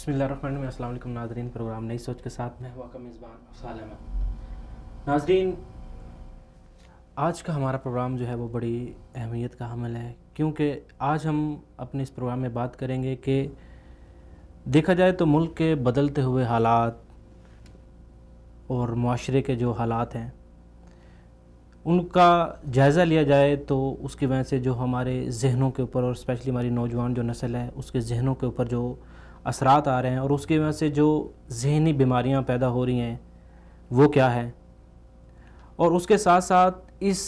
بسم اللہ الرحمن الرحیم۔ السلام علیکم ناظرین، پروگرام نئی سوچ کے ساتھ میں ہوا کا میزبان افضال احمد۔ ناظرین، آج کا ہمارا پروگرام جو ہے وہ بڑی اہمیت کا حامل ہے، کیونکہ آج ہم اپنے اس پروگرام میں بات کریں گے کہ دیکھا جائے تو ملک کے بدلتے ہوئے حالات اور معاشرے کے جو حالات ہیں ان کا جائزہ لیا جائے تو اس کی وجہ سے جو ہمارے ذہنوں کے اوپر اور اسپیشلی ہماری نوجوان جو نسل ہے اس کے ذہنوں کے اوپر جو اثرات آ رہے ہیں اور اس کی وجہ سے جو ذہنی بیماریاں پیدا ہو رہی ہیں وہ کیا ہے، اور اس کے ساتھ ساتھ اس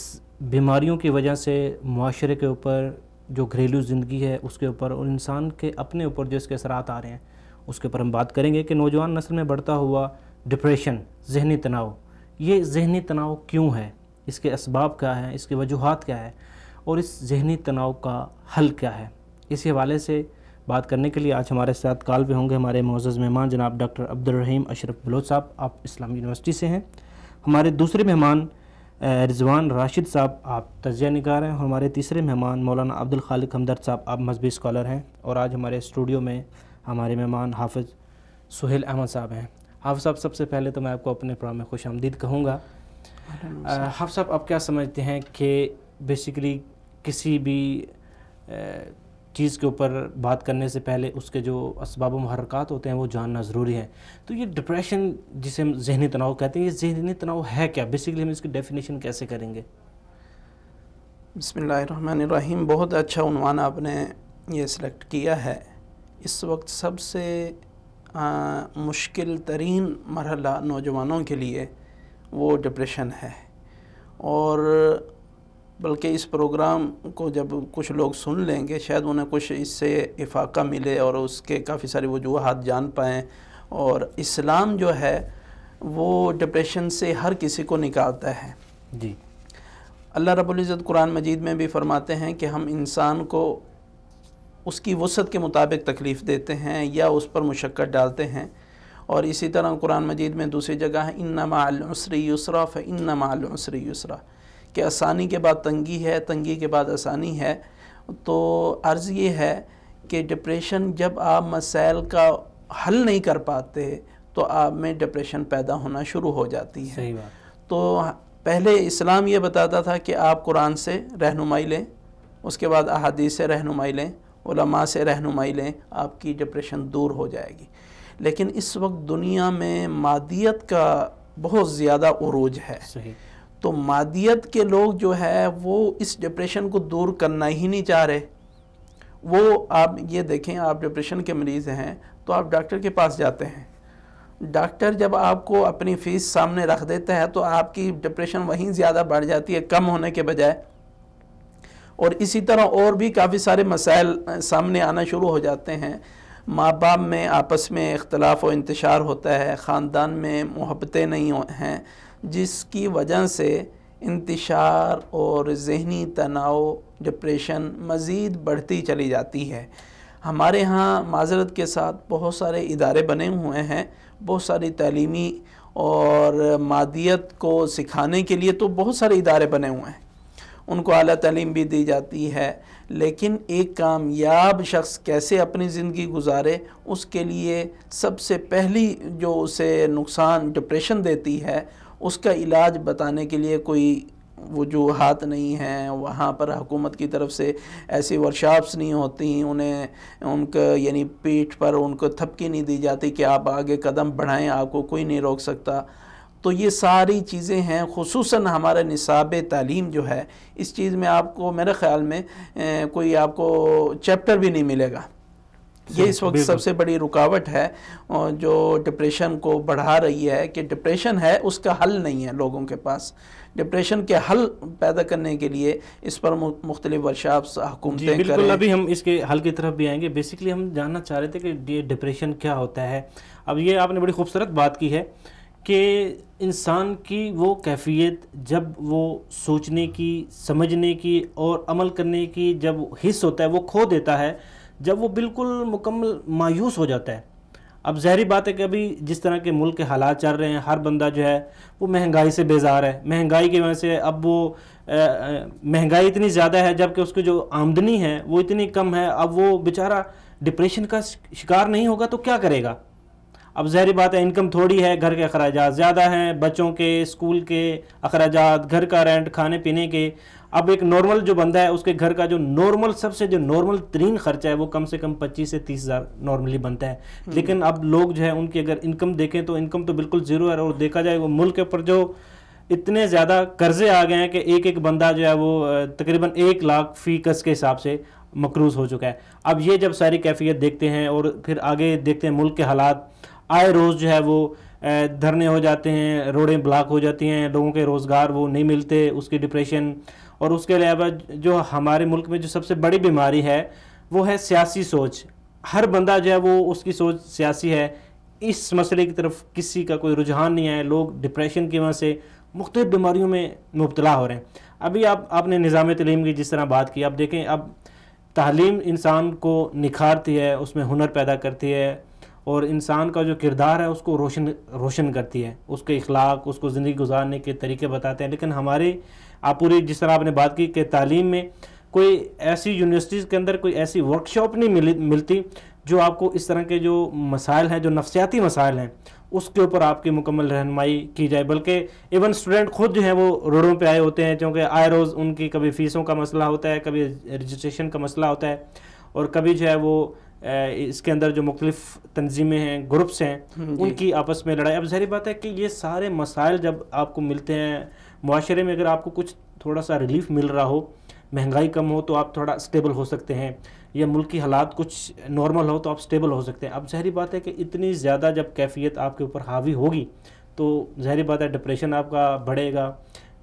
بیماریوں کی وجہ سے معاشرے کے اوپر جو گھریلو زندگی ہے اس کے اوپر اور انسان کے اپنے اوپر جو اس کے اثرات آ رہے ہیں اس کے اوپر ہم بات کریں گے کہ نوجوان نسل میں بڑھتا ہوا ڈپریشن، ذہنی تناؤ، یہ ذہنی تناؤ کیوں ہے، اس کے اسباب کیا ہیں، اس کی وجوہات کیا ہے اور اس ذہنی تناؤ کا حل کیا ہے۔ اسی حوالے سے بات کرنے کے لیے آج ہمارے ساتھ کال پہ ہوں گے ہمارے معزز مہمان جناب ڈاکٹر عبدالرحیم اشرف بلوچ صاحب، آپ اسلامی یونیورسٹی سے ہیں۔ ہمارے دوسرے مہمان رضوان راشد صاحب، آپ تجزیہ نگار ہیں، اور ہمارے تیسرے مہمان مولانا عبدالخالق ہمدرد صاحب، آپ مذہبی اسکالر ہیں، اور آج ہمارے اسٹوڈیو میں ہمارے مہمان حافظ سہیل احمد صاحب ہیں۔ حافظ صاحب، سب سے پہلے تو میں آپ کو اپنے پروگرام میں خوش آمدید کہوں گا۔ حافظ صاحب، آپ کیا سمجھتے ہیں کہ بیسیکلی کسی بھی چیز کے اوپر بات کرنے سے پہلے اس کے جو اسباب و محرکات ہوتے ہیں وہ جاننا ضروری ہے، تو یہ ڈپریشن جسے ہم ذہنی تناؤ کہتے ہیں، یہ ذہنی تناؤ ہے کیا؟ بیسیکلی ہم اس کی ڈیفینیشن کیسے کریں گے؟ بسم اللہ الرحمن الرحیم۔ بہت اچھا عنوان آپ نے یہ سلیکٹ کیا ہے۔ اس وقت سب سے مشکل ترین مرحلہ نوجوانوں کے لیے وہ ڈپریشن ہے، اور بلکہ اس پروگرام کو جب کچھ لوگ سن لیں گے شاید انہیں کچھ اس سے افاقہ ملے اور اس کے کافی ساری وجوہات جان پائیں، اور اسلام جو ہے وہ ڈپریشن سے ہر کسی کو نکالتا ہے۔ جی، اللہ رب العزت قرآن مجید میں بھی فرماتے ہیں کہ ہم انسان کو اس کی وسعت کے مطابق تکلیف دیتے ہیں یا اس پر مشقت ڈالتے ہیں، اور اسی طرح قرآن مجید میں دوسری جگہ ہے ان مع العسر یسرا فان مع العسر یسرا، کہ آسانی کے بعد تنگی ہے، تنگی کے بعد آسانی ہے۔ تو عرض یہ ہے کہ ڈپریشن جب آپ مسائل کا حل نہیں کر پاتے تو آپ میں ڈپریشن پیدا ہونا شروع ہو جاتی ہے۔ صحیح بات۔ تو پہلے اسلام یہ بتاتا تھا کہ آپ قرآن سے رہنمائی لیں، اس کے بعد احادیث سے رہنمائی لیں، علماء سے رہنمائی لیں، آپ کی ڈپریشن دور ہو جائے گی۔ لیکن اس وقت دنیا میں مادیت کا بہت زیادہ عروج ہے، صحیح۔ تو مادیت کے لوگ جو ہے وہ اس ڈپریشن کو دور کرنا ہی نہیں چاہ رہے۔ وہ آپ یہ دیکھیں، آپ ڈپریشن کے مریض ہیں تو آپ ڈاکٹر کے پاس جاتے ہیں، ڈاکٹر جب آپ کو اپنی فیس سامنے رکھ دیتا ہے تو آپ کی ڈپریشن وہیں زیادہ بڑھ جاتی ہے کم ہونے کے بجائے، اور اسی طرح اور بھی کافی سارے مسائل سامنے آنا شروع ہو جاتے ہیں۔ ماں باپ میں آپس میں اختلاف و انتشار ہوتا ہے، خاندان میں محبتیں نہیں ہیں، جس کی وجہ سے انتشار اور ذہنی تناؤ، ڈپریشن مزید بڑھتی چلی جاتی ہے۔ ہمارے ہاں معذرت کے ساتھ بہت سارے ادارے بنے ہوئے ہیں، بہت ساری تعلیمی اور مادیت کو سکھانے کے لیے تو بہت سارے ادارے بنے ہوئے ہیں، ان کو اعلیٰ تعلیم بھی دی جاتی ہے، لیکن ایک کامیاب شخص کیسے اپنی زندگی گزارے اس کے لیے سب سے پہلی جو اسے نقصان ڈپریشن دیتی ہے اس کا علاج بتانے کے لیے کوئی وجوہات نہیں ہیں۔ وہاں پر حکومت کی طرف سے ایسی ورکشاپس نہیں ہوتی، انہیں ان کا یعنی پیٹھ پر ان کو تھپکی نہیں دی جاتی کہ آپ آگے قدم بڑھائیں، آپ کو کوئی نہیں روک سکتا۔ تو یہ ساری چیزیں ہیں، خصوصاً ہمارا نصاب تعلیم جو ہے اس چیز میں آپ کو میرے خیال میں کوئی آپ کو چیپٹر بھی نہیں ملے گا۔ یہ اس وقت سب سے بڑی رکاوٹ ہے جو ڈپریشن کو بڑھا رہی ہے، کہ ڈپریشن ہے اس کا حل نہیں ہے لوگوں کے پاس۔ ڈپریشن کے حل پیدا کرنے کے لیے اس پر مختلف ورکشاپس حکومتیں کریں۔ بالکل، ابھی ہم اس کے حل کی طرف بھی آئیں گے۔ بیسیکلی ہم جاننا چاہ رہے تھے کہ یہ ڈپریشن کیا ہوتا ہے۔ اب یہ آپ نے بڑی خوبصورت بات کی ہے کہ انسان کی وہ کیفیت جب وہ سوچنے کی، سمجھنے کی اور عمل کرنے کی جب حص ہوتا ہے وہ کھو دیتا ہے، جب وہ بالکل مکمل مایوس ہو جاتا ہے۔ اب ظاہری بات ہے کہ ابھی جس طرح کے ملک کے حالات چل رہے ہیں، ہر بندہ جو ہے وہ مہنگائی سے بیزار ہے، مہنگائی کی وجہ سے اب وہ مہنگائی اتنی زیادہ ہے جبکہ اس کی جو آمدنی ہے وہ اتنی کم ہے، اب وہ بیچارہ ڈپریشن کا شکار نہیں ہوگا تو کیا کرے گا؟ اب ظاہری بات ہے انکم تھوڑی ہے، گھر کے اخراجات زیادہ ہیں، بچوں کے اسکول کے اخراجات، گھر کا رینٹ، کھانے پینے کے. اب ایک نارمل جو بندہ ہے اس کے گھر کا جو نارمل سب سے جو نارمل ترین خرچہ ہے وہ کم سے کم 25 سے 30 ہزار نارملی بنتا ہے. لیکن اب لوگ جو ہے ان کی اگر انکم دیکھیں تو انکم تو بالکل زیرو ہے. اور دیکھا جائے وہ ملک کے اوپر جو اتنے زیادہ قرضے آ گئے ہیں کہ ایک بندہ جو ہے وہ تقریباً 1 لاکھ فی کس کے حساب سے مقروض ہو چکا ہے. اب یہ جب ساری کیفیت دیکھتے ہیں اور پھر آگے دیکھتے ہیں ملک کے حالات، آئے روز جو ہے وہ دھرنے ہو جاتے ہیں، روڈیں بلاک ہو جاتی ہیں، لوگوں کے روزگار وہ نہیں ملتے، اس کی ڈپریشن. اور اس کے علاوہ جو ہمارے ملک میں جو سب سے بڑی بیماری ہے وہ ہے سیاسی سوچ. ہر بندہ جو ہے وہ اس کی سوچ سیاسی ہے، اس مسئلے کی طرف کسی کا کوئی رجحان نہیں ہے. لوگ ڈپریشن کی وجہ سے مختلف بیماریوں میں مبتلا ہو رہے ہیں. ابھی آپ نے نظام تعلیم کی جس طرح بات کی، اب دیکھیں اب تعلیم انسان کو نکھارتی ہے، اس میں ہنر پیدا کرتی ہے اور انسان کا جو کردار ہے اس کو روشن کرتی ہے، اس کے اخلاق، اس کو زندگی گزارنے کے طریقے بتاتے ہیں. لیکن ہمارے آپ پوری جس طرح آپ نے بات کی کہ تعلیم میں کوئی ایسی یونیورسٹیز کے اندر کوئی ایسی ورک شاپ نہیں ملتی جو آپ کو اس طرح کے جو مسائل ہیں، جو نفسیاتی مسائل ہیں، اس کے اوپر آپ کی مکمل رہنمائی کی جائے. بلکہ ایون اسٹوڈنٹ خود جو ہیں وہ روڈوں پہ آئے ہوتے ہیں، کیونکہ آئے روز ان کی کبھی فیسوں کا مسئلہ ہوتا ہے، کبھی رجسٹریشن کا مسئلہ ہوتا ہے، اور کبھی جو ہے وہ اس کے اندر جو مختلف تنظیمیں ہیں، گروپس ہیں، ان کی آپس میں لڑائی. اب ظاہری بات ہے کہ یہ سارے مسائل جب آپ کو ملتے ہیں معاشرے میں، اگر آپ کو کچھ تھوڑا سا ریلیف مل رہا ہو، مہنگائی کم ہو تو آپ تھوڑا اسٹیبل ہو سکتے ہیں، یا ملکی حالات کچھ نارمل ہو تو آپ اسٹیبل ہو سکتے ہیں. اب ظاہری بات ہے کہ اتنی زیادہ جب کیفیت آپ کے اوپر حاوی ہوگی تو ظاہری بات ہے ڈپریشن آپ کا بڑھے گا.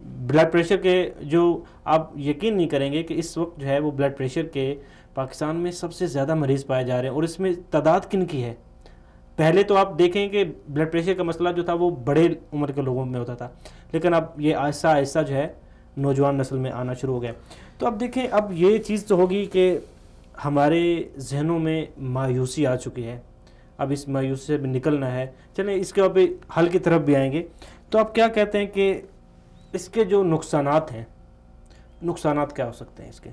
بلڈ پریشر کے جو آپ یقین نہیں کریں گے کہ اس وقت جو ہے وہ بلڈ پریشر کے پاکستان میں سب سے زیادہ مریض پائے جا رہے ہیں. اور اس میں تعداد کن کی ہے؟ پہلے تو آپ دیکھیں کہ بلڈ پریشر کا مسئلہ جو تھا وہ بڑے عمر کے لوگوں میں ہوتا تھا، لیکن اب یہ آہستہ آہستہ جو ہے نوجوان نسل میں آنا شروع ہو گیا. تو اب دیکھیں اب یہ چیز تو ہوگی کہ ہمارے ذہنوں میں مایوسی آ چکی ہے، اب اس مایوسی سے بھی نکلنا ہے. چلیں اس کے اب حل کی طرف بھی آئیں گے. تو آپ کیا کہتے ہیں کہ اس کے جو نقصانات ہیں، نقصانات کیا ہو سکتے ہیں اس کے؟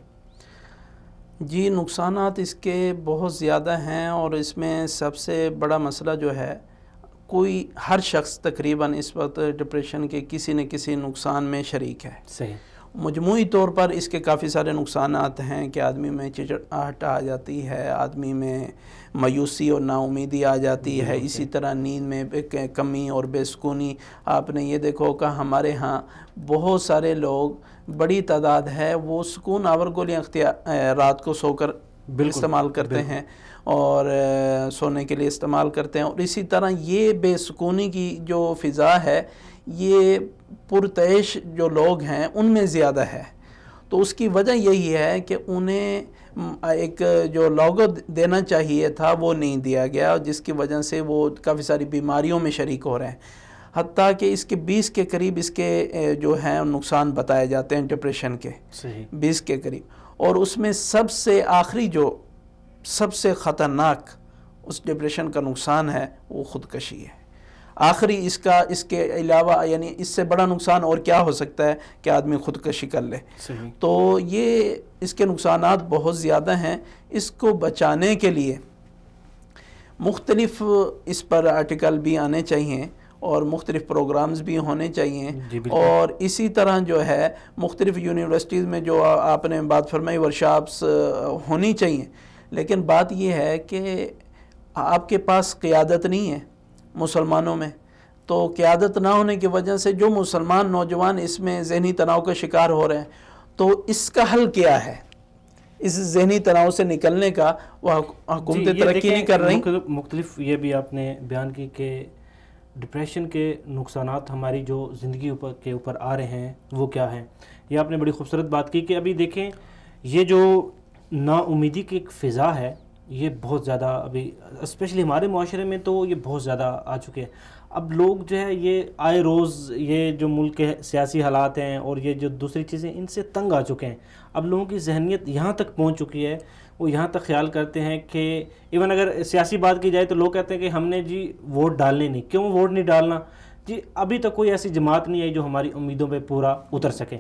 جی نقصانات اس کے بہت زیادہ ہیں، اور اس میں سب سے بڑا مسئلہ جو ہے، کوئی ہر شخص تقریباً اس وقت ڈپریشن کے کسی نہ کسی نقصان میں شریک ہے. صحیح. مجموعی طور پر اس کے کافی سارے نقصانات ہیں کہ آدمی میں چڑچڑاہٹ آ جاتی ہے، آدمی میں مایوسی اور نا امیدی آ جاتی ہے، اسی طرح نیند میں کمی اور بے سکونی. آپ نے یہ دیکھو کہ ہمارے ہاں بہت سارے لوگ، بڑی تعداد ہے، وہ سکون آور گولیاں رات کو سو کر استعمال کرتے ہیں اور سونے کے لیے استعمال کرتے ہیں. اور اسی طرح یہ بے سکونی کی جو فضا ہے، یہ پرتعیش جو لوگ ہیں ان میں زیادہ ہے. تو اس کی وجہ یہی ہے کہ انہیں ایک جو لوگو دینا چاہیے تھا وہ نہیں دیا گیا، جس کی وجہ سے وہ کافی ساری بیماریوں میں شریک ہو رہے ہیں. حتیٰ کہ اس کے 20 کے قریب اس کے جو ہیں نقصان بتائے جاتے ہیں ڈپریشن کے. 20 کے قریب. اور اس میں سب سے آخری جو سب سے خطرناک اس ڈپریشن کا نقصان ہے وہ خودکشی ہے. آخری اس کے علاوہ یعنی اس سے بڑا نقصان اور کیا ہو سکتا ہے کہ آدمی خودکشی کر لے. تو یہ اس کے نقصانات بہت زیادہ ہیں. اس کو بچانے کے لیے مختلف اس پر آرٹیکل بھی آنے چاہیے اور مختلف پروگرامز بھی ہونے چاہیے. اور اسی طرح جو ہے مختلف یونیورسٹیز میں جو آپ نے بات فرمائی ورکشاپس ہونی چاہیے. لیکن بات یہ ہے کہ آپ کے پاس قیادت نہیں ہے مسلمانوں میں. تو قیادت نہ ہونے کی وجہ سے جو مسلمان نوجوان اس میں ذہنی تناؤ کا شکار ہو رہے ہیں. تو اس کا حل کیا ہے؟ اس ذہنی تناؤ سے نکلنے کا وہ حکومتیں ترقی نہیں کر رہی. مختلف یہ بھی آپ نے بیان کی کہ ڈپریشن کے نقصانات ہماری جو زندگی کے اوپر آ رہے ہیں وہ کیا ہیں. یہ آپ نے بڑی خوبصورت بات کی کہ ابھی دیکھیں یہ جو نا امیدی کی ایک فضا ہے یہ بہت زیادہ ابھی اسپیشلی ہمارے معاشرے میں تو یہ بہت زیادہ آ چکے ہیں. اب لوگ جو ہے یہ آئے روز یہ جو ملک کے سیاسی حالات ہیں اور یہ جو دوسری چیزیں ان سے تنگ آ چکے ہیں. اب لوگوں کی ذہنیت یہاں تک پہنچ چکی ہے، وہ یہاں تک خیال کرتے ہیں کہ ایون اگر سیاسی بات کی جائے تو لوگ کہتے ہیں کہ ہم نے جی ووٹ ڈالنے نہیں. کیوں ووٹ نہیں ڈالنا؟ جی ابھی تک کوئی ایسی جماعت نہیں آئی جو ہماری امیدوں پہ پورا اتر سکے.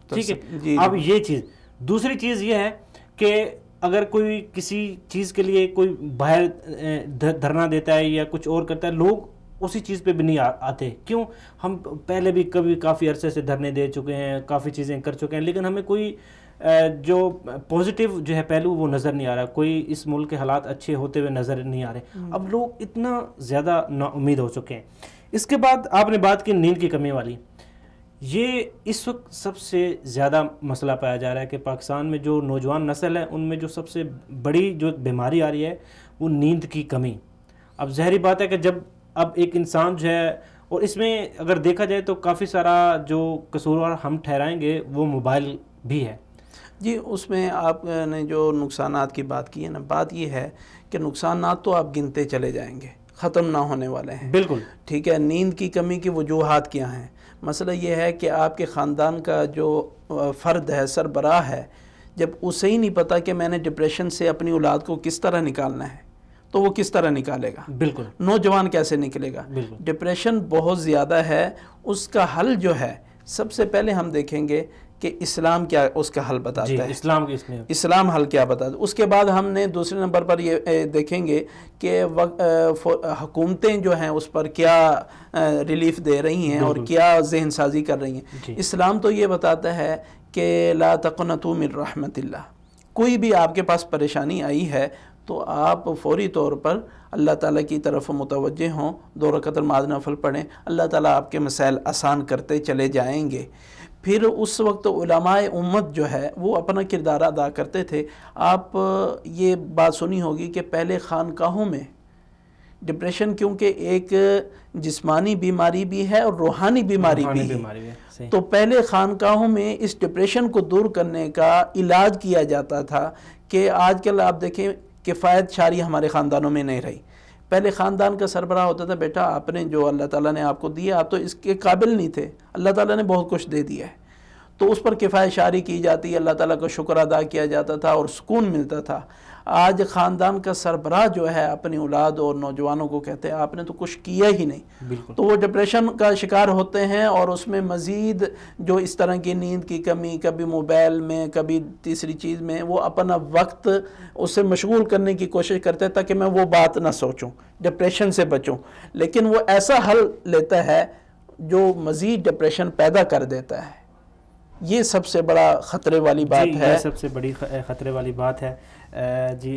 ٹھیک ہے. اب یہ چیز. دوسری چیز یہ ہے کہ اگر کوئی کسی چیز کے لیے کوئی باہر دھرنا دیتا ہے یا کچھ اور کرتا ہے، لوگ اسی چیز پہ بھی نہیں آتے. کیوں؟ ہم پہلے بھی کبھی کافی عرصے سے دھرنے دے چکے ہیں، کافی چیزیں کر چکے ہیں، لیکن ہمیں کوئی جو پازیٹیو جو ہے پہلو وہ نظر نہیں آ رہا. کوئی اس ملک کے حالات اچھے ہوتے ہوئے نظر نہیں آ رہے. اب لوگ اتنا زیادہ نا امید ہو چکے ہیں. اس کے بعد آپ نے بات کی نیند کی کمی والی. یہ اس وقت سب سے زیادہ مسئلہ پایا جا رہا ہے کہ پاکستان میں جو نوجوان نسل ہے ان میں جو سب سے بڑی جو بیماری آ رہی ہے وہ نیند کی کمی. اب ظاہری بات ہے کہ جب اب ایک انسان جو ہے، اور اس میں اگر دیکھا جائے تو کافی سارا جو قصوروار ہم ٹھہرائیں گے وہ موبائل بھی ہے. جی، اس میں آپ نے جو نقصانات کی بات کی ہے نا، بات یہ ہے کہ نقصانات تو آپ گنتے چلے جائیں گے، ختم نہ ہونے والے ہیں. بالکل ٹھیک ہے. نیند کی کمی کی وجوہات کیا ہیں؟ مسئلہ یہ ہے کہ آپ کے خاندان کا جو فرد ہے، سربراہ ہے، جب اسے ہی نہیں پتا کہ میں نے ڈپریشن سے اپنی اولاد کو کس طرح نکالنا ہے تو وہ کس طرح نکالے گا؟ بالکل. نوجوان کیسے نکلے گا؟ بالکل. ڈپریشن بہت زیادہ ہے. اس کا حل جو ہے، سب سے پہلے ہم دیکھیں گے کہ اسلام کیا اس کا حل بتاتا ہے. اسلام کی اس میں اسلام حل کیا بتاتا ہے. اس کے بعد ہم نے دوسرے نمبر پر یہ دیکھیں گے کہ حکومتیں جو ہیں اس پر کیا ریلیف دے رہی ہیں اور کیا ذہن سازی کر رہی ہیں. اسلام تو یہ بتاتا ہے کہ لا تقنطوا من رحمت اللہ. کوئی بھی آپ کے پاس پریشانی آئی ہے تو آپ فوری طور پر اللہ تعالیٰ کی طرف متوجہ ہوں، 2 رکعت نماز نفل پڑھیں، اللہ تعالیٰ آپ کے مسائل آسان کرتے چلے جائیں گے. پھر اس وقت علماء امت جو ہے وہ اپنا کردار ادا کرتے تھے. آپ یہ بات سنی ہوگی کہ پہلے خانقاہوں میں ڈپریشن کیونکہ ایک جسمانی بیماری بھی ہے اور روحانی بیماری بھی ہے، تو پہلے خانقاہوں میں اس ڈپریشن کو دور کرنے کا علاج کیا جاتا تھا. کہ آج کل آپ دیکھیں کفایت شاری ہمارے خاندانوں میں نہیں رہی. پہلے خاندان کا سربراہ ہوتا تھا، بیٹا آپ نے جو اللہ تعالیٰ نے آپ کو دیا آپ تو اس کے قابل نہیں تھے، اللہ تعالیٰ نے بہت کچھ دے دیا ہے، تو اس پر کفایت شاری کی جاتی، اللہ تعالیٰ کا شکر ادا کیا جاتا تھا اور سکون ملتا تھا. آج خاندان کا سربراہ جو ہے اپنی اولاد اور نوجوانوں کو کہتے ہیں آپ نے تو کچھ کیا ہی نہیں. تو وہ ڈپریشن کا شکار ہوتے ہیں اور اس میں مزید جو اس طرح کی نیند کی کمی، کبھی موبائل میں، کبھی تیسری چیز میں، وہ اپنا وقت اس سے مشغول کرنے کی کوشش کرتے ہیں تاکہ میں وہ بات نہ سوچوں، ڈپریشن سے بچوں. لیکن وہ ایسا حل لیتا ہے جو مزید ڈپریشن پیدا کر دیتا ہے. یہ سب سے بڑا خطرے والی بات ہے. یہ سب سے بڑی خطرے والی بات ہے. جی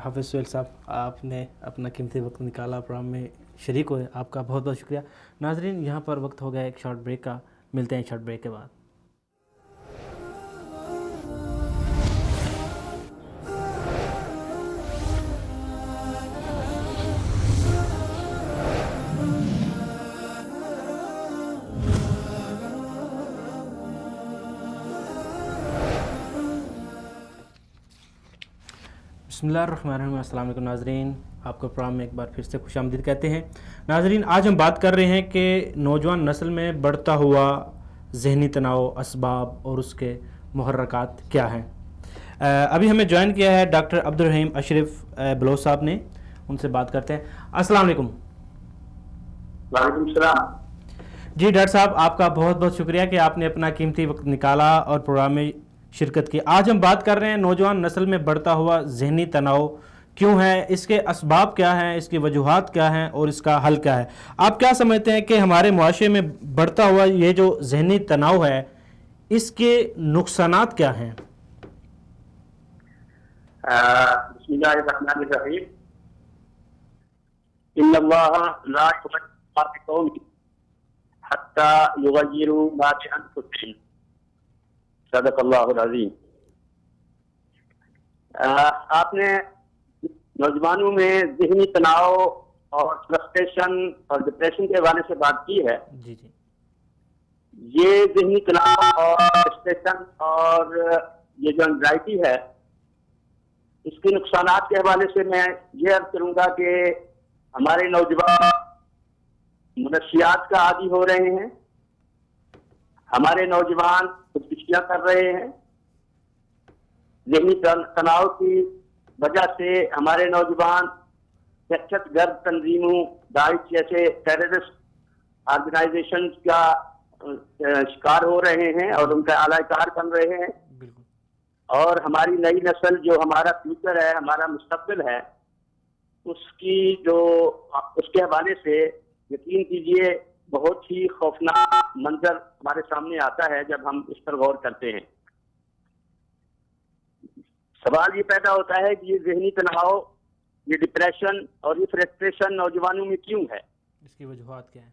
حافظ سہیل صاحب، آپ نے اپنا قیمتی وقت نکالا، پروگرام میں شریک ہوئے، آپ کا بہت بہت شکریہ. ناظرین یہاں پر وقت ہو گیا ایک شارٹ بریک کا، ملتے ہیں شارٹ بریک کے بعد. بسم اللہ الرحمن الرحیم. السلام علیکم ناظرین، آپ کو پروگرام میں ایک بار پھر سے خوش آمدید کہتے ہیں. ناظرین آج ہم بات کر رہے ہیں کہ نوجوان نسل میں بڑھتا ہوا ذہنی تناؤ، اسباب اور اس کے محرکات کیا ہیں. ابھی ہمیں جوائن کیا ہے ڈاکٹر عبدالرحیم اشرف بلوچ صاحب نے، ان سے بات کرتے ہیں. السلام علیکم. وعلیکم السلام. جی ڈاکٹر صاحب، آپ کا بہت بہت شکریہ کہ آپ نے اپنا قیمتی وقت نکالا اور پروگرام میں شرکت کی. آج ہم بات کر رہے ہیں نوجوان نسل میں بڑھتا ہوا ذہنی تناؤ کیوں ہے، اس کے اسباب کیا ہیں، اس کی وجوہات کیا ہیں اور اس کا حل کیا ہے. آپ کیا سمجھتے ہیں کہ ہمارے معاشرے میں بڑھتا ہوا یہ جو ذہنی تناؤ ہے اس کے نقصانات کیا ہیں؟ بسم اللہ الرحمن الرحیم. ان اللہ لا یغیر ما بقوم حتی یغیروا ما بانفسہم. صدق اللہ العظیم. آپ نے نوجوانوں میں ذہنی تناؤ اور فرسٹریشن اور ڈپریشن کے حوالے سے بات کی ہے. جی جی. یہ ذہنی تناؤ اور فرسٹریشن اور یہ جو انزائٹی ہے، اس کے نقصانات کے حوالے سے میں یہ عرض کروں گا کہ ہمارے نوجوان منشیات کا عادی ہو رہے ہیں، ہمارے نوجوان خودکشیاں کر رہے ہیں. ذہنی تناؤ کی وجہ سے ہمارے نوجوان دہشت گرد تنظیموں، داعش جیسے ٹیررسٹ آرگنائزیشن کا شکار ہو رہے ہیں اور ان کا اعلی کار بن رہے ہیں. اور ہماری نئی نسل جو ہمارا فیوچر ہے، ہمارا مستقبل ہے، اس کے حوالے سے یقین کیجئے بہت ہی خوفناک منظر ہمارے سامنے آتا ہے جب ہم اس پر غور کرتے ہیں۔ سوال یہ پیدا ہوتا ہے کہ یہ ذہنی تناؤ، یہ ڈپریشن اور یہ فرسٹریشن نوجوانوں میں کیوں ہے؟ اس کی وجوہات کیا ہیں؟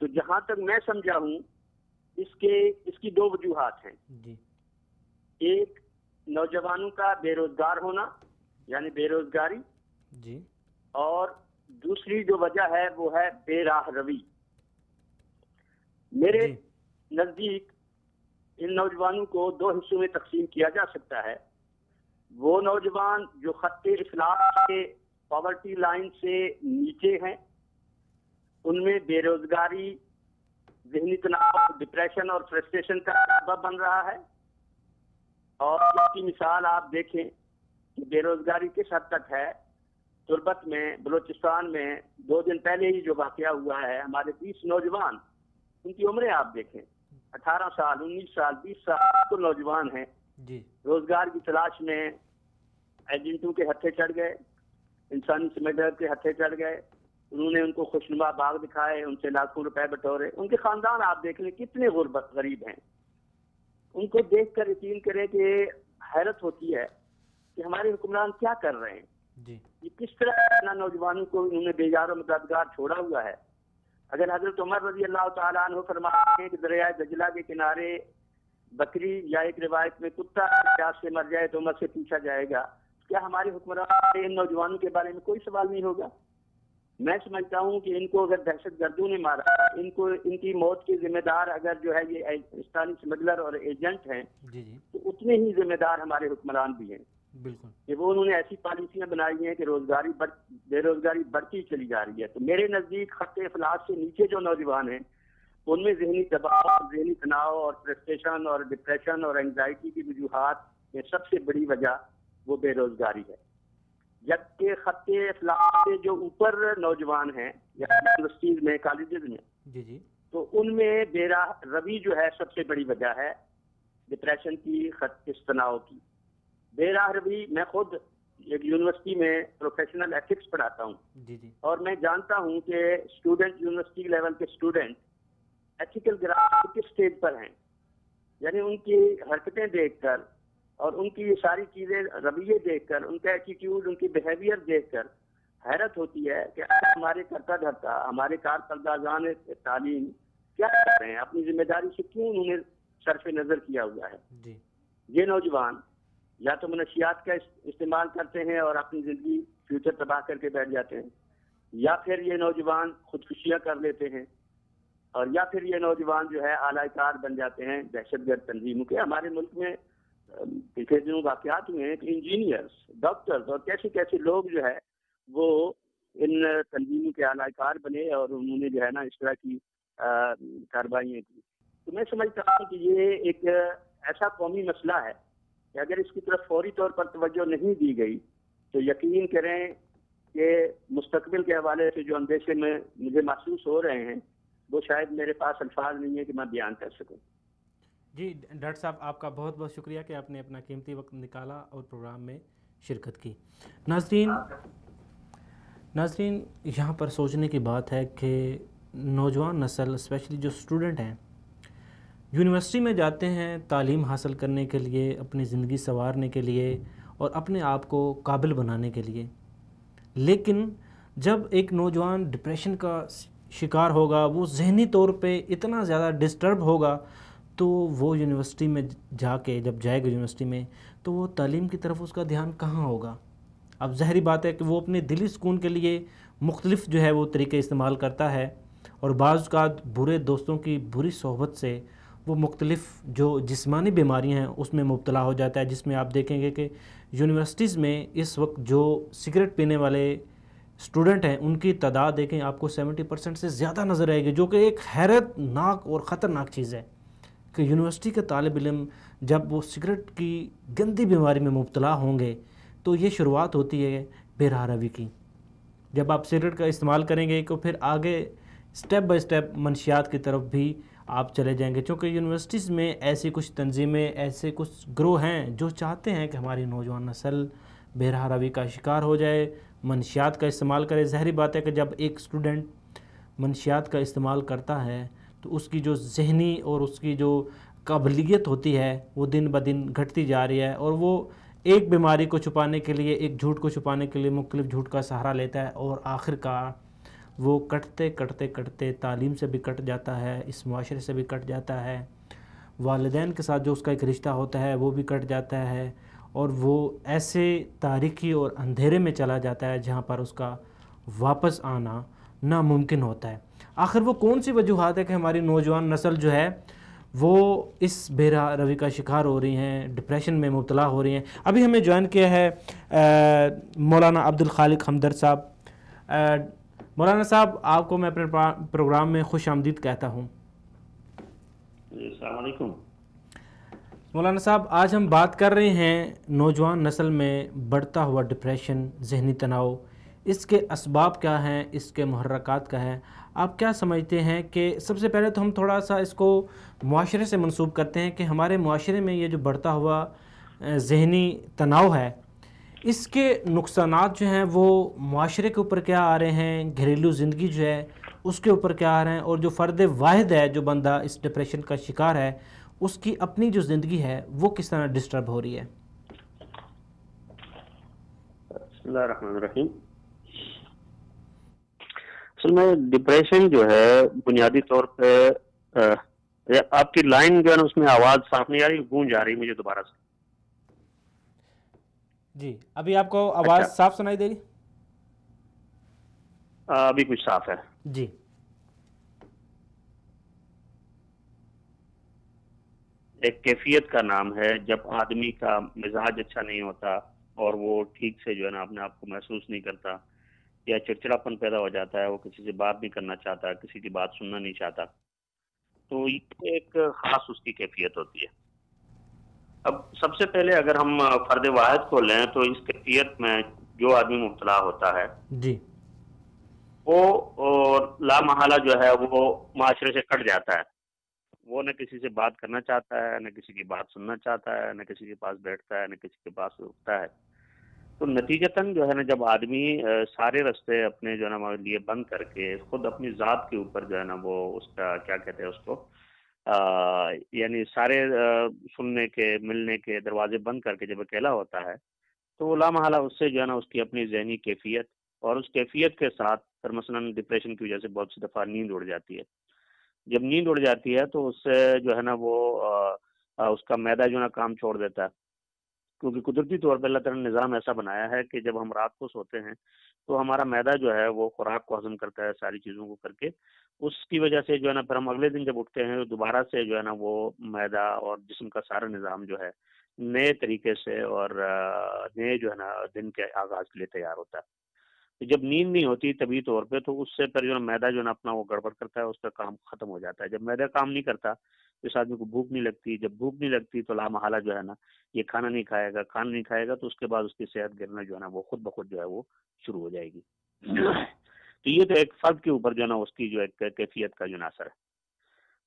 تو جہاں تک میں سمجھا ہوں اس کی دو وجوہات ہیں۔ جی، ایک نوجوانوں کا بے روزگار ہونا، یعنی بے روزگاری، جی، اور دوسری جو وجہ ہے وہ ہے بے راہ روی۔ میرے جی، نزدیک ان نوجوانوں کو دو حصوں میں تقسیم کیا جا سکتا ہے۔ وہ نوجوان جو خط افلاس کے پاورٹی لائن سے نیچے ہیں، ان میں بے روزگاری ذہنی تناؤ، ڈپریشن اور فرسٹریشن کا سبب بن رہا ہے۔ اور اس کی مثال آپ دیکھیں کہ بے روزگاری کس حد تک ہے۔ تربت میں، بلوچستان میں 2 دن پہلے ہی جو واقعہ ہوا ہے، ہمارے 20 نوجوان، ان کی عمریں آپ دیکھیں، 18 سال، 19 سال، 20 سال تو نوجوان ہیں، جی، روزگار کی تلاش میں ایجنٹوں کے ہتھے چڑھ گئے، انسانی سمگلر کے ہتھے چڑھ گئے۔ انہوں نے ان کو خوشنما باغ دکھائے، ان سے لاکھوں روپے بٹورے۔ ان کے خاندان آپ دیکھ لیں کتنے غریب ہیں۔ ان کو دیکھ کر یقین کریں کہ حیرت ہوتی ہے کہ ہمارے حکمران کیا کر رہے ہیں۔ جی، یہ کس طرح اپنا نوجوانوں کو انہوں نے بے یار و مددگار چھوڑا ہوا ہے۔ اگر حضرت عمر رضی اللہ تعالیٰ عنہ فرماتے ہیں کہ دریائے دجلہ کے کنارے بکری یا ایک روایت میں کتا پیاس سے مر جائے تو عمر سے پوچھا جائے گا، کیا ہمارے حکمران سے ان نوجوانوں کے بارے میں کوئی سوال نہیں ہوگا؟ میں سمجھتا ہوں کہ ان کو اگر دہشت گردوں نے مارا، ان کی موت کے ذمہ دار اگر جو ہے یہ پاکستانی سمگلر اور ایجنٹ ہیں، جی، جی، تو اتنے ہی ذمہ دار ہمارے حکمران بھی ہیں بالکل، کہ وہ انہوں نے ایسی پالیسیاں بنائی ہیں کہ بے روزگاری بڑھتی چلی جا رہی ہے۔ تو میرے نزدیک خط افلاس سے نیچے جو نوجوان ہیں، ان میں ذہنی دباؤ، ذہنی تناؤ اور فرسٹریشن اور ڈپریشن اور اینگزائٹی کی وجوہات میں سب سے بڑی وجہ وہ بے روزگاری ہے۔ جبکہ خط افلاس سے جو اوپر نوجوان ہیں یا یونیورسٹیز میں، کالجز میں، جی، جی، تو ان میں بے راہ روی جو ہے سب سے بڑی وجہ ہے ڈپریشن کی، خط تناؤ کی۔ بے راہ روی، میں خود ایک یونیورسٹی میں پروفیشنل ایتھکس پڑھاتا ہوں، جی، جی، اور میں جانتا ہوں کہ اسٹوڈنٹ، یونیورسٹی لیول کے اسٹوڈنٹ ایتھیکل گراف کس اسٹیج پر ہیں۔ یعنی ان کی حرکتیں دیکھ کر اور ان کی یہ ساری چیزیں، رویے دیکھ کر، ان کا ایٹیٹیوڈ، ان کی بیہیویئر دیکھ کر حیرت ہوتی ہے کہ ہمارے کرتا دھرتا، ہمارے کارکردگان تعلیم کیا کر رہے ہیں، اپنی ذمہ داری سے کیوں انہوں نے صرف نظر کیا ہوا ہے۔ جی، یہ نوجوان یا تو منشیات کا استعمال کرتے ہیں اور اپنی زندگی، فیوچر تباہ کر کے بیٹھ جاتے ہیں، یا پھر یہ نوجوان خودکشیاں کر لیتے ہیں، اور یا پھر یہ نوجوان جو ہے اعلی کار بن جاتے ہیں دہشت گرد تنظیموں کے۔ ہمارے ملک میں پچھلے دنوں واقعات ہوئے ہیں کہ انجینئرز، ڈاکٹرز اور کیسے کیسے لوگ جو ہے وہ ان تنظیموں کے اعلی کار بنے اور انہوں نے جو ہے نا اس طرح کی کارروائیاں کی۔ تو میں سمجھتا ہوں کہ یہ ایک ایسا قومی مسئلہ ہے کہ اگر اس کی طرف فوری طور پر توجہ نہیں دی گئی تو یقین کریں کہ مستقبل کے حوالے سے جو اندیشے میں مجھے محسوس ہو رہے ہیں وہ شاید میرے پاس الفاظ نہیں ہے کہ میں بیان کر سکوں۔ جی ڈاکٹر صاحب، آپ کا بہت بہت شکریہ کہ آپ نے اپنا قیمتی وقت نکالا اور پروگرام میں شرکت کی۔ ناظرین، یہاں پر سوچنے کی بات ہے کہ نوجوان نسل، اسپیشلی جو اسٹوڈنٹ ہیں، یونیورسٹی میں جاتے ہیں تعلیم حاصل کرنے کے لیے، اپنی زندگی سنوارنے کے لیے اور اپنے آپ کو قابل بنانے کے لیے، لیکن جب ایک نوجوان ڈپریشن کا شکار ہوگا، وہ ذہنی طور پہ اتنا زیادہ ڈسٹرب ہوگا، تو وہ یونیورسٹی میں جب جائے گا یونیورسٹی میں، تو وہ تعلیم کی طرف اس کا دھیان کہاں ہوگا؟ اب ظاہری بات ہے کہ وہ اپنے دلی سکون کے لیے مختلف جو ہے وہ طریقے استعمال کرتا ہے، اور بعض اوقات برے دوستوں کی بری صحبت سے وہ مختلف جو جسمانی بیماریاں ہیں اس میں مبتلا ہو جاتا ہے، جس میں آپ دیکھیں گے کہ یونیورسٹیز میں اس وقت جو سگریٹ پینے والے اسٹوڈنٹ ہیں ان کی تعداد دیکھیں آپ کو 70% سے زیادہ نظر آئے گی، جو کہ ایک حیرت ناک اور خطرناک چیز ہے کہ یونیورسٹی کا طالب علم جب وہ سگریٹ کی گندی بیماری میں مبتلا ہوں گے تو یہ شروعات ہوتی ہے بے راہ روی کی۔ جب آپ سگریٹ کا استعمال کریں گے تو پھر آگے سٹیپ بائی سٹیپ منشیات کی طرف بھی آپ چلے جائیں گے، چونکہ یونیورسٹیز میں ایسی کچھ تنظیمیں، ایسے کچھ گروہ ہیں جو چاہتے ہیں کہ ہماری نوجوان نسل بے راہ روی کا شکار ہو جائے، منشیات کا استعمال کرے۔ ظاہری بات ہے کہ جب ایک اسٹوڈنٹ منشیات کا استعمال کرتا ہے تو اس کی جو ذہنی اور اس کی جو قابلیت ہوتی ہے وہ دن بدن گھٹتی جا رہی ہے، اور وہ ایک بیماری کو چھپانے کے لیے، ایک جھوٹ کو چھپانے کے لیے مختلف جھوٹ کا سہارا لیتا ہے، اور آخر کار وہ کٹتے کٹتے کٹتے تعلیم سے بھی کٹ جاتا ہے، اس معاشرے سے بھی کٹ جاتا ہے، والدین کے ساتھ جو اس کا ایک رشتہ ہوتا ہے وہ بھی کٹ جاتا ہے، اور وہ ایسے تاریکی اور اندھیرے میں چلا جاتا ہے جہاں پر اس کا واپس آنا ناممکن ہوتا ہے۔ آخر وہ کون سی وجوہات ہے کہ ہماری نوجوان نسل جو ہے وہ اس بے راہ روی کا شکار ہو رہی ہیں، ڈپریشن میں مبتلا ہو رہی ہیں؟ ابھی ہمیں جوائن کیا ہے مولانا عبد الخالق ہمدرد صاحب۔ مولانا صاحب، آپ کو میں اپنے پروگرام میں خوش آمدید کہتا ہوں۔ السلام علیکم مولانا صاحب، آج ہم بات کر رہے ہیں نوجوان نسل میں بڑھتا ہوا ڈپریشن، ذہنی تناؤ، اس کے اسباب کیا ہیں، اس کے محرکات کیا ہیں؟ آپ کیا سمجھتے ہیں کہ سب سے پہلے تو ہم تھوڑا سا اس کو معاشرے سے منسوب کرتے ہیں کہ ہمارے معاشرے میں یہ جو بڑھتا ہوا ذہنی تناؤ ہے، اس کے نقصانات جو ہیں وہ معاشرے کے اوپر کیا آ رہے ہیں، گھریلو زندگی جو ہے اس کے اوپر کیا آ رہے ہیں، اور جو فرد واحد ہے جو بندہ اس ڈپریشن کا شکار ہے اس کی اپنی جو زندگی ہے وہ کس طرح ڈسٹرب ہو رہی ہے؟ بسم اللہ الرحمن الرحیم۔ اصل میں ڈپریشن جو ہے بنیادی طور پہ آپ کی لائن جو ہے نا اس میں آواز صاف نہیں آ رہی، گونج آ رہی مجھے دوبارہ سے۔ جی، ابھی آپ کو آواز اچھا، صاف سنائی دے رہی؟ ابھی کچھ صاف ہے۔ جی۔ ایک کیفیت کا نام ہے جب آدمی کا مزاج اچھا نہیں ہوتا اور وہ ٹھیک سے جو ہے نا اپنے آپ کو محسوس نہیں کرتا، یا چڑچڑاپن پیدا ہو جاتا ہے، وہ کسی سے بات نہیں کرنا چاہتا، کسی کی بات سننا نہیں چاہتا، تو یہ ایک خاص اس کی کیفیت ہوتی ہے۔ اب سب سے پہلے اگر ہم فرد واحد کو لیں تو اس کیفیت میں جو آدمی مبتلا ہوتا ہے جی۔ وہ اور لا محالہ جو ہے وہ معاشرے سے کٹ جاتا ہے۔ وہ نہ کسی سے بات کرنا چاہتا ہے، نہ کسی کی بات سننا چاہتا ہے، نہ کسی کے پاس بیٹھتا ہے، نہ کسی کے پاس اٹھتا ہے۔ تو نتیجتاً جو ہے نا جب آدمی سارے راستے اپنے جو ہے نا لیے بند کر کے خود اپنی ذات کے اوپر جو ہے نا وہ اس کا کیا کہتے ہیں اس کو یعنی سارے سننے کے ملنے کے دروازے بند کر کے جب اکیلا ہوتا ہے تو وہ لامحالہ اس سے جو ہے نا اس کی اپنی ذہنی کیفیت اور اس کیفیت کے ساتھ پھر مثلاً ڈپریشن کی وجہ سے بہت سی دفعہ نیند اڑ جاتی ہے۔ جب نیند اڑ جاتی ہے تو اس سے جو ہے نا وہ اس کا معدہ جو ہے نا کام چھوڑ دیتا ہے، کیونکہ قدرتی طور پہ اللہ تعالیٰ نے نظام ایسا بنایا ہے کہ جب ہم رات کو سوتے ہیں تو ہمارا معدہ جو ہے وہ خوراک کو ہضم کرتا ہے ساری چیزوں کو کر کے، اس کی وجہ سے جو ہے نا پھر ہم اگلے دن جب اٹھتے ہیں تو دوبارہ سے جو ہے نا وہ معدہ اور جسم کا سارا نظام جو ہے نئے طریقے سے اور نئے جو ہے نا دن کے آغاز کے لیے تیار ہوتا ہے۔ جب نیند نہیں ہوتی طبی طور پہ تو اس سے پھر جو ہے معدہ جو ہے نا اپنا وہ گڑبڑ کرتا ہے، اس کا کام ختم ہو جاتا ہے۔ جب معدہ کام نہیں کرتا تو اس آدمی کو بھوک نہیں لگتی، جب بھوک نہیں لگتی تو لامحالہ جو ہے نا یہ کھانا نہیں کھائے گا، کھانا نہیں کھائے گا تو اس کے بعد اس کی صحت گرنا جو ہے نا وہ خود بخود جو ہے وہ شروع ہو جائے گی۔ تو یہ تو ایک فرد کے اوپر جو ہے نا اس کی جو ایک کیفیت کا جو اثر ہے۔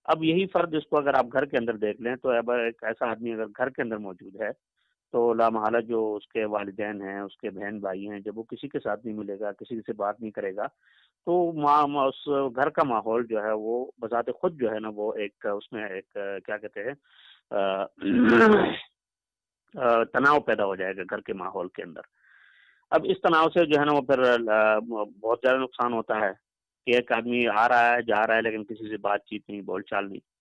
اب یہی فرد اس کو اگر آپ گھر کے اندر دیکھ لیں تو اب ایک ایسا آدمی اگر گھر کے اندر موجود ہے تو لامحالہ جو اس کے والدین ہیں، اس کے بہن بھائی ہیں، جب وہ کسی کے ساتھ نہیں ملے گا، کسی سے بات نہیں کرے گا تو اس گھر کا ماحول جو ہے وہ بذات خود جو ہے نا وہ ایک اس میں ایک کیا کہتے ہیں تناؤ پیدا ہو جائے گا گھر کے ماحول کے اندر۔ اب اس تناؤ سے جو ہے نا وہ پھر بہت زیادہ نقصان ہوتا ہے کہ ایک آدمی آ رہا ہے جا رہا ہے لیکن کسی سے بات چیت نہیں، بول چال نہیں۔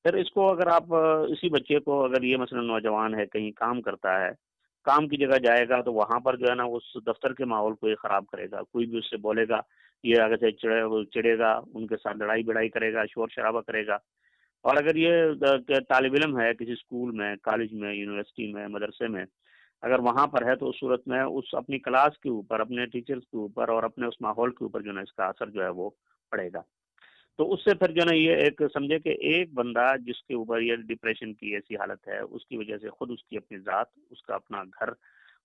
پھر اس کو اگر آپ اسی بچے کو اگر یہ مثلا نوجوان ہے کہیں کام کرتا ہے، کام کی جگہ جائے گا تو وہاں پر جو ہے نا اس دفتر کے ماحول کو یہ خراب کرے گا، کوئی بھی اس سے بولے گا یہ آگے سے چڑھے گا، ان کے ساتھ لڑائی بڑائی کرے گا، شور شرابہ کرے گا۔ اور اگر یہ طالب علم ہے کسی اسکول میں، کالج میں، یونیورسٹی میں، مدرسے میں، اگر وہاں پر ہے تو اس صورت میں اس اپنی کلاس کے اوپر، اپنے ٹیچرز کے اوپر اور اپنے اس ماحول کے اوپر جو ہے نا اس کا اثر جو ہے وہ پڑے گا۔ تو اس سے پھر جو ہے نا یہ ایک سمجھے کہ ایک بندہ جس کے اوپر یہ ڈپریشن کی ایسی حالت ہے اس کی وجہ سے خود اس کی اپنی ذات، اس کا اپنا گھر،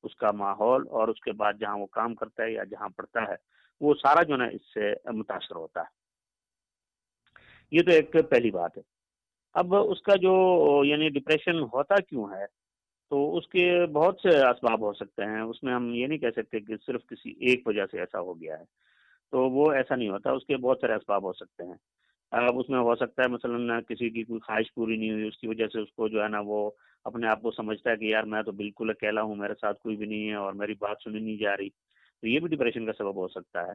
اس کا ماحول اور اس کے بعد جہاں وہ کام کرتا ہے یا جہاں پڑھتا ہے وہ سارا جو ہے نا اس سے متاثر ہوتا ہے۔ یہ تو ایک پہلی بات ہے۔ اب اس کا جو یعنی ڈپریشن ہوتا کیوں ہے، تو اس کے بہت سے اسباب ہو سکتے ہیں. اس میں ہم یہ نہیں کہہ سکتے کہ صرف کسی ایک وجہ سے ایسا ہو گیا ہے، تو وہ ایسا نہیں ہوتا. اس کے بہت سارے اسباب ہو سکتے ہیں. اب اس میں ہو سکتا ہے مثلاً کسی کی کوئی خواہش پوری نہیں ہوئی، اس کی وجہ سے اس کو جو ہے نا وہ اپنے آپ کو سمجھتا ہے کہ یار میں تو بالکل اکیلا ہوں، میرے ساتھ کوئی بھی نہیں ہے اور میری بات سنی نہیں جا رہی، تو یہ بھی ڈپریشن کا سبب ہو سکتا ہے.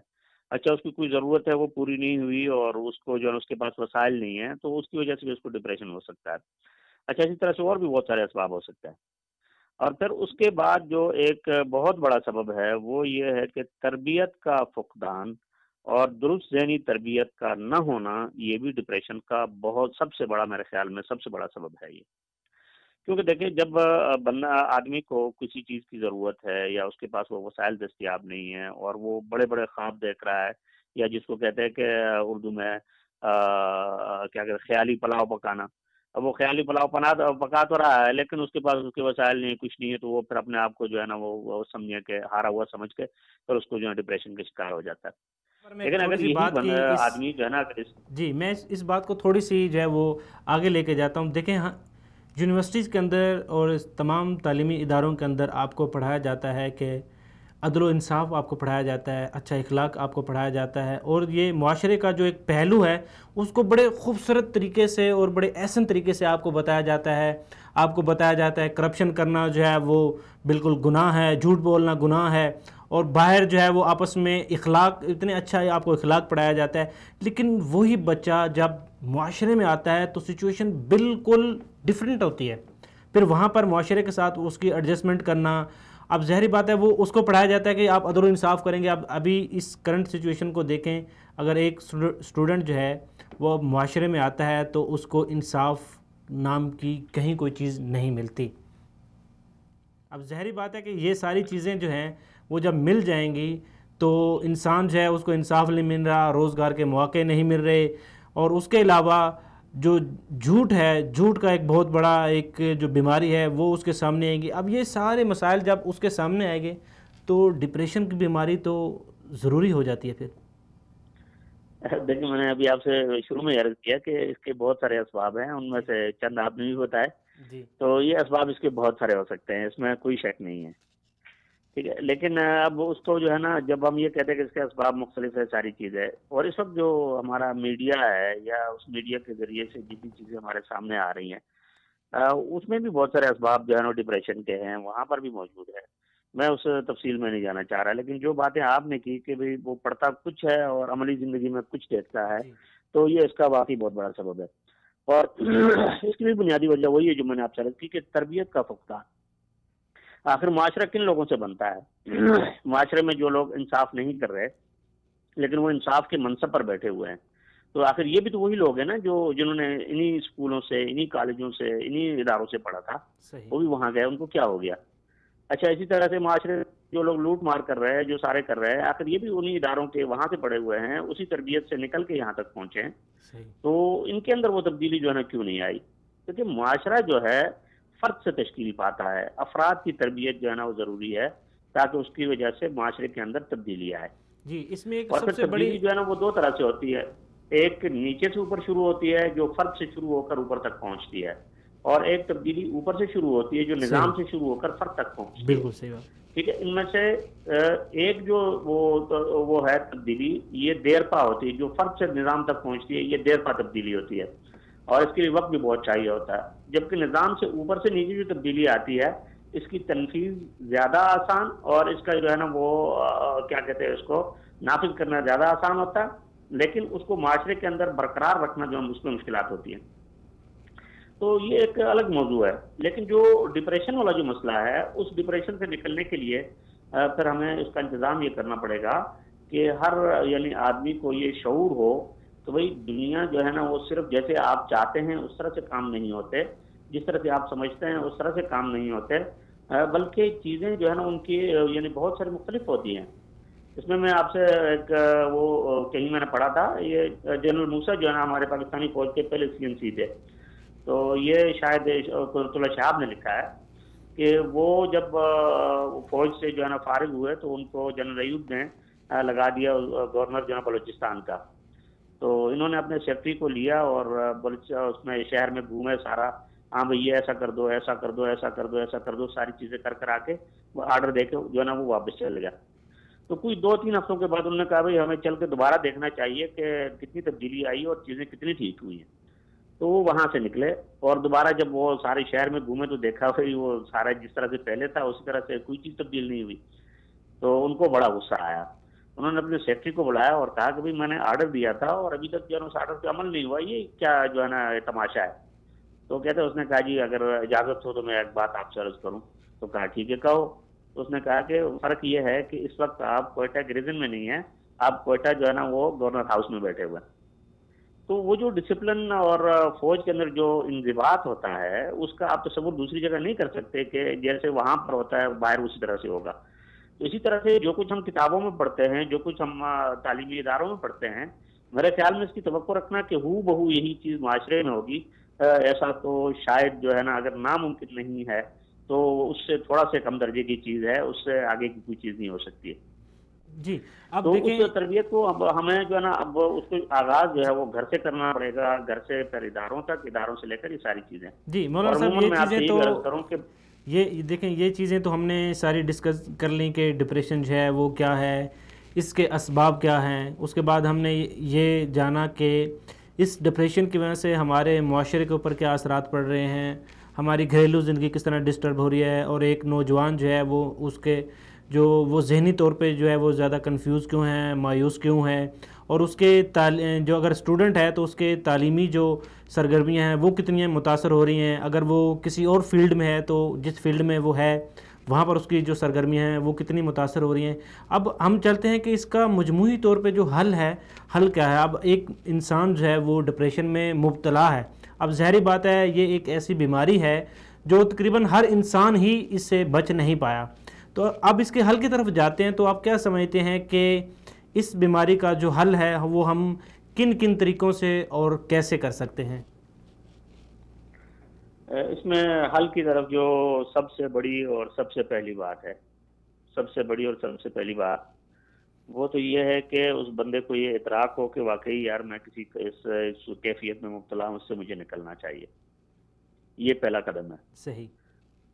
اچھا، اس کی کوئی ضرورت ہے وہ پوری نہیں ہوئی اور اس کو جو ہے اس کے پاس وسائل نہیں ہیں، تو اس کی وجہ سے بھی اس کو ڈپریشن ہو سکتا ہے. اچھا، اسی طرح سے اور بھی بہت سارے اسباب ہو سکتے ہیں. اور پھر اس کے بعد جو ایک بہت بڑا سبب ہے وہ یہ ہے کہ تربیت کا فقدان اور درست ذہنی تربیت کا نہ ہونا، یہ بھی ڈپریشن کا بہت سب سے بڑا، میرے خیال میں سب سے بڑا سبب ہے یہ. کیونکہ دیکھیں، جب بندہ آدمی کو کسی چیز کی ضرورت ہے یا اس کے پاس وہ وسائل دستیاب نہیں ہیں اور وہ بڑے بڑے خواب دیکھ رہا ہے، یا جس کو کہتے ہیں کہ اردو میں کیا کہتے ہیں، خیالی پلاؤ پکانا. اب وہ خیالی پلاؤ پکا تو رہا ہے، لیکن اس کے پاس اس کے وسائل نہیں، کچھ نہیں ہے، تو وہ پھر اپنے آپ کو جو ہے نا وہ سمجھے کہ ہارا ہوا سمجھ کے پھر اس کو جو ہے ڈپریشن کا شکار ہو جاتا ہے. پر میں ایک لیکن چھوٹی اگر سی یہی بات کی اس آدمی جو ہے نا اگر جی میں اس بات کو تھوڑی سی جو ہے وہ آگے لے کے جاتا ہوں. دیکھیں، ہاں، یونیورسٹیز کے اندر اور اس تمام تعلیمی اداروں کے اندر آپ کو پڑھایا جاتا ہے کہ عدل و انصاف آپ کو پڑھایا جاتا ہے، اچھا اخلاق آپ کو پڑھایا جاتا ہے، اور یہ معاشرے کا جو ایک پہلو ہے اس کو بڑے خوبصورت طریقے سے اور بڑے احسن طریقے سے آپ کو بتایا جاتا ہے. آپ کو بتایا جاتا ہے کرپشن کرنا جو ہے وہ بالکل گناہ ہے، جھوٹ بولنا گناہ ہے، اور باہر جو ہے وہ آپس میں اخلاق اتنے اچھا آپ کو اخلاق پڑھایا جاتا ہے. لیکن وہی بچہ جب معاشرے میں آتا ہے تو سچویشن بالکل ڈیفرنٹ ہوتی ہے. پھر وہاں پر معاشرے کے ساتھ اس کی ایڈجسٹمنٹ کرنا، اب ظاہری بات ہے وہ اس کو پڑھایا جاتا ہے کہ آپ عدل و انصاف کریں گے. اب ابھی اس کرنٹ سچویشن کو دیکھیں، اگر ایک اسٹوڈنٹ جو ہے وہ معاشرے میں آتا ہے تو اس کو انصاف نام کی کہیں کوئی چیز نہیں ملتی. اب ظاہری بات ہے کہ یہ ساری چیزیں جو ہیں وہ جب مل جائیں گی تو انسان جو ہے اس کو انصاف نہیں مل رہا، روزگار کے مواقع نہیں مل رہے، اور اس کے علاوہ جو جھوٹ ہے، جھوٹ کا ایک بہت بڑا ایک جو بیماری ہے وہ اس کے سامنے آئے گی. اب یہ سارے مسائل جب اس کے سامنے آئے گے تو ڈپریشن کی بیماری تو ضروری ہو جاتی ہے. پھر دیکھیں، میں نے ابھی آپ سے شروع میں عرض کیا کہ اس کے بہت سارے اسباب ہیں، ان میں سے چند آپ نے بھی بتائے. جی تو یہ اسباب اس کے بہت سارے ہو سکتے ہیں، اس میں کوئی شک نہیں ہے. ٹھیک ہے، لیکن اب اس کو جو ہے نا، جب ہم یہ کہتے ہیں کہ اس کے اسباب مختلف ہے، ساری چیزیں، اور اس وقت جو ہمارا میڈیا ہے یا اس میڈیا کے ذریعے سے جتنی چیزیں ہمارے سامنے آ رہی ہیں، اس میں بھی بہت سارے اسباب جو ہے نا ڈپریشن کے ہیں، وہاں پر بھی موجود ہے. میں اس تفصیل میں نہیں جانا چاہ رہا، لیکن جو باتیں آپ نے کی کہ بھئی وہ پڑھتا کچھ ہے اور عملی زندگی میں کچھ دیکھتا ہے، جی تو یہ اس کا واقعی بہت بڑا سبب ہے. اور اس کی بھی بنیادی وجہ وہی ہے جو میں نے آپ سے عرض کی کہ تربیت کا فقدان. آخر معاشرہ کن لوگوں سے بنتا ہے؟ معاشرے میں جو لوگ انصاف نہیں کر رہے لیکن وہ انصاف کے منصب پر بیٹھے ہوئے ہیں، تو آخر یہ بھی تو وہی لوگ ہیں نا جنہوں نے انہی اسکولوں سے، انہی کالجوں سے، انہی اداروں سے پڑھا تھا، صحیح. وہ بھی وہاں گئے، ان کو کیا ہو گیا؟ اچھا، اسی طرح سے معاشرے میں جو لوگ لوٹ مار کر رہے ہیں، جو سارے کر رہے ہیں، آخر یہ بھی انہی اداروں کے وہاں سے پڑھے ہوئے ہیں، اسی تربیت سے نکل کے یہاں تک پہنچے ہیں، صحیح. تو ان کے اندر وہ تبدیلی جو ہے نا کیوں نہیں آئی؟ کیونکہ معاشرہ جو ہے فرد سے تشکیل پاتا ہے، افراد کی تربیت جو ہے نا وہ ضروری ہے تاکہ اس کی وجہ سے معاشرے کے اندر تبدیلی آئے. جی اس میں ایک اور سب پھر سے بڑی تبدیلی جو ہے نا وہ دو طرح سے ہوتی ہے، ایک نیچے سے اوپر شروع ہوتی ہے جو فرد سے شروع ہو کر اوپر تک پہنچتی ہے، اور ایک تبدیلی اوپر سے شروع ہوتی ہے جو نظام سے شروع ہو کر فرد تک پہنچتی ہے. بالکل صحیح بات. ٹھیک ہے، ان میں سے ایک جو وہ ہے تبدیلی، یہ دیر پا ہوتی ہے، جو فرد سے نظام تک پہنچتی ہے، یہ دیر پا تبدیلی ہوتی ہے، اور اس کے لیے وقت بھی بہت چاہیے ہوتا ہے. جبکہ نظام سے اوپر سے نیچے جو تبدیلی آتی ہے اس کی تنفیذ زیادہ آسان، اور اس کا جو ہے نا وہ کیا کہتے ہیں، اس کو نافذ کرنا زیادہ آسان ہوتا ہے، لیکن اس کو معاشرے کے اندر برقرار رکھنا جو اس میں مشکلات ہوتی ہیں. تو یہ ایک الگ موضوع ہے. لیکن جو ڈپریشن والا جو مسئلہ ہے، اس ڈپریشن سے نکلنے کے لیے پھر ہمیں اس کا انتظام یہ کرنا پڑے گا کہ ہر یعنی آدمی کو یہ شعور ہو کہ بھئی دنیا جو ہے نا وہ صرف جیسے آپ چاہتے ہیں اس طرح سے کام نہیں ہوتے، جس طرح سے آپ سمجھتے ہیں اس طرح سے کام نہیں ہوتے، بلکہ چیزیں جو ہے نا ان کی یعنی بہت ساری مختلف ہوتی ہیں. اس میں آپ سے ایک وہ کہیں میں نے پڑھا تھا، یہ جنرل موسیٰ جو ہے نا ہمارے پاکستانی فوج کے پہلے CNC تھے، تو یہ شاید قدرت اللہ شہاب نے لکھا ہے کہ وہ جب فوج سے جو ہے نا فارغ ہوئے تو ان کو جنرل ایوب نے لگا دیا گورنر جو ہے بلوچستان کا. تو انہوں نے اپنے سیکٹری کو لیا اور اس میں شہر میں گھومے سارا، ہاں بھئی یہ ایسا کر دو، ایسا کر دو، ایسا کر دو، ایسا کر دو، ساری چیزیں کر کر آ کے وہ آرڈر دے کے جو ہے نا وہ واپس چل گیا۔ تو کوئی 2-3 ہفتوں کے بعد انہوں نے کہا بھئی ہمیں چل کے دوبارہ دیکھنا چاہیے کہ کتنی تبدیلی آئی اور چیزیں کتنی ٹھیک ہوئی ہیں۔ تو وہ وہاں سے نکلے اور دوبارہ جب وہ سارے شہر میں گھومے تو دیکھا بھئی وہ سارا جس طرح سے پہلے تھا اسی طرح سے کوئی چیز تبدیل نہیں ہوئی۔ تو ان کو بڑا غصہ آیا، انہوں نے اپنے سیکٹری کو بلایا اور کہا کہ بھئی میں نے آرڈر دیا تھا اور ابھی تک جو ہے نا اس آرڈر پہ عمل نہیں ہوا، یہ کیا جو ہے نا تماشا ہے؟ تو کہتے اس نے کہا جی اگر اجازت ہو تو میں ایک بات آپ سے عرض کروں۔ تو کہا ٹھیک ہے کہو۔ تو اس نے کہا کہ فرق یہ ہے کہ اس وقت آپ کوئٹہ گریزن میں نہیں ہیں، آپ کوئٹہ جو ہے نا وہ گورنر ہاؤس میں بیٹھے ہوئے ہیں۔ تو وہ جو ڈسپلن اور فوج کے اندر جو انضباط ہوتا ہے اس کا آپ تصور دوسری جگہ نہیں کر سکتے کہ جیسے وہاں پر ہوتا ہے باہر اسی طرح سے ہوگا۔ تو اسی طرح سے جو کچھ ہم کتابوں میں پڑھتے ہیں، جو کچھ ہم تعلیمی اداروں میں پڑھتے ہیں، میرے خیال میں اس کی توقع رکھنا کہ ہو بہو یہی چیز معاشرے میں ہوگی، ایسا تو شاید جو ہے نا اگر ناممکن نہیں ہے تو اس سے تھوڑا سے کم درجے کی چیز ہے، اس سے آگے کی کوئی چیز نہیں ہو سکتی ہے۔ جی اب تو دیکھیں اس تربیت کو اب ہمیں جو ہے نا اب اس کو آغاز جو ہے وہ گھر سے کرنا پڑے گا، گھر سے پھر اداروں تک، اداروں سے لے کر یہ ساری چیزیں۔ جی مولانا اور صاحب عموماً یہ میں آپ سے چیزیں یہ تو بھی عرض کروں کہ یہ دیکھیں یہ چیزیں تو ہم نے ساری ڈسکس کر لیں کہ ڈپریشن جو ہے وہ کیا ہے، اس کے اسباب کیا ہیں، اس کے بعد ہم نے یہ جانا کہ اس ڈپریشن کی وجہ سے ہمارے معاشرے کے اوپر کیا اثرات پڑ رہے ہیں، ہماری گھریلو زندگی کس طرح ڈسٹرب ہو رہی ہے، اور ایک نوجوان جو ہے وہ اس کے جو وہ ذہنی طور پہ جو ہے وہ زیادہ کنفیوز کیوں ہیں، مایوس کیوں ہیں، اور اس کے جو اگر اسٹوڈنٹ ہے تو اس کے تعلیمی جو سرگرمیاں ہیں وہ کتنی متاثر ہو رہی ہیں، اگر وہ کسی اور فیلڈ میں ہے تو جس فیلڈ میں وہ ہے وہاں پر اس کی جو سرگرمیاں ہیں وہ کتنی متاثر ہو رہی ہیں۔ اب ہم چلتے ہیں کہ اس کا مجموعی طور پہ جو حل ہے، حل کیا ہے؟ اب ایک انسان جو ہے وہ ڈپریشن میں مبتلا ہے، اب ظاہری بات ہے یہ ایک ایسی بیماری ہے جو تقریباً ہر انسان ہی اس سے بچ نہیں پایا۔ تو اب اس کے حل کی طرف جاتے ہیں تو آپ کیا سمجھتے ہیں کہ اس بیماری کا جو حل ہے وہ ہم کن کن طریقوں سے اور کیسے کر سکتے ہیں؟ اس میں حل کی طرف جو سب سے بڑی اور سب سے پہلی بات ہے، سب سے بڑی اور سب سے پہلی بات وہ تو یہ ہے کہ اس بندے کو یہ ادراک ہو کہ واقعی یار میں کسی اس کیفیت میں مبتلا ہوں، اس سے مجھے نکلنا چاہیے۔ یہ پہلا قدم ہے۔ صحیح۔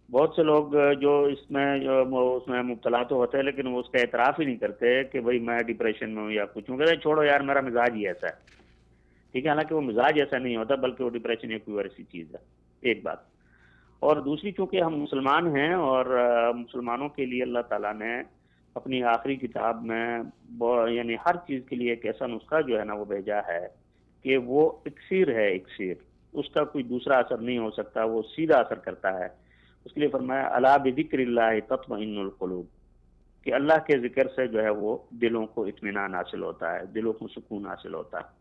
بہت سے لوگ جو اس میں مبتلا تو ہوتے ہیں لیکن وہ اس کا اعتراف ہی نہیں کرتے کہ بھئی میں ڈپریشن میں ہوں یا کچھ ہوں، کہتے ہیں چھوڑو یار میرا مزاج ہی ایسا ہے۔ ٹھیک ہے، حالانکہ وہ مزاج ایسا نہیں ہوتا بلکہ وہ ڈپریشن ایک کوئی ایسی چیز ہے، ایک بات۔ اور دوسری چونکہ ہم مسلمان ہیں اور مسلمانوں کے لیے اللہ تعالیٰ نے اپنی آخری کتاب میں یعنی ہر چیز کے لیے ایک ایسا نسخہ جو ہے نا وہ بھیجا ہے کہ وہ اکسیر ہے، اکسیر، اس کا کوئی دوسرا اثر نہیں ہو سکتا، وہ سیدھا اثر کرتا ہے۔ اس کے لیے فرمایا الا بذکر اللہ تطمئن القلوب، کہ اللہ کے ذکر سے جو ہے وہ دلوں کو اطمینان حاصل ہوتا ہے، دلوں کو سکون حاصل ہوتا ہے۔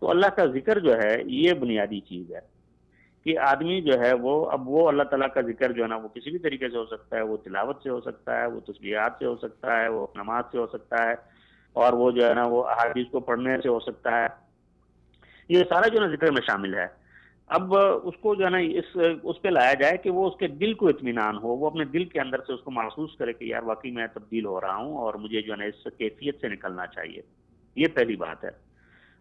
تو اللہ کا ذکر جو ہے یہ بنیادی چیز ہے کہ آدمی جو ہے وہ اب وہ اللہ تعالیٰ کا ذکر جو ہے نا وہ کسی بھی طریقے سے ہو سکتا ہے، وہ تلاوت سے ہو سکتا ہے، وہ تسبیحات سے ہو سکتا ہے، وہ نماز سے ہو سکتا ہے، اور وہ جو ہے نا وہ احادیث کو پڑھنے سے ہو سکتا ہے۔ یہ سارا جو ہے نا ذکر میں شامل ہے۔ اب اس کو جو ہے نا اس پہ لایا جائے کہ وہ اس کے دل کو اطمینان ہو، وہ اپنے دل کے اندر سے اس کو محسوس کرے کہ یار واقعی میں تبدیل ہو رہا ہوں اور مجھے جو ہے نا اس کیفیت سے نکلنا چاہیے۔ یہ پہلی بات ہے۔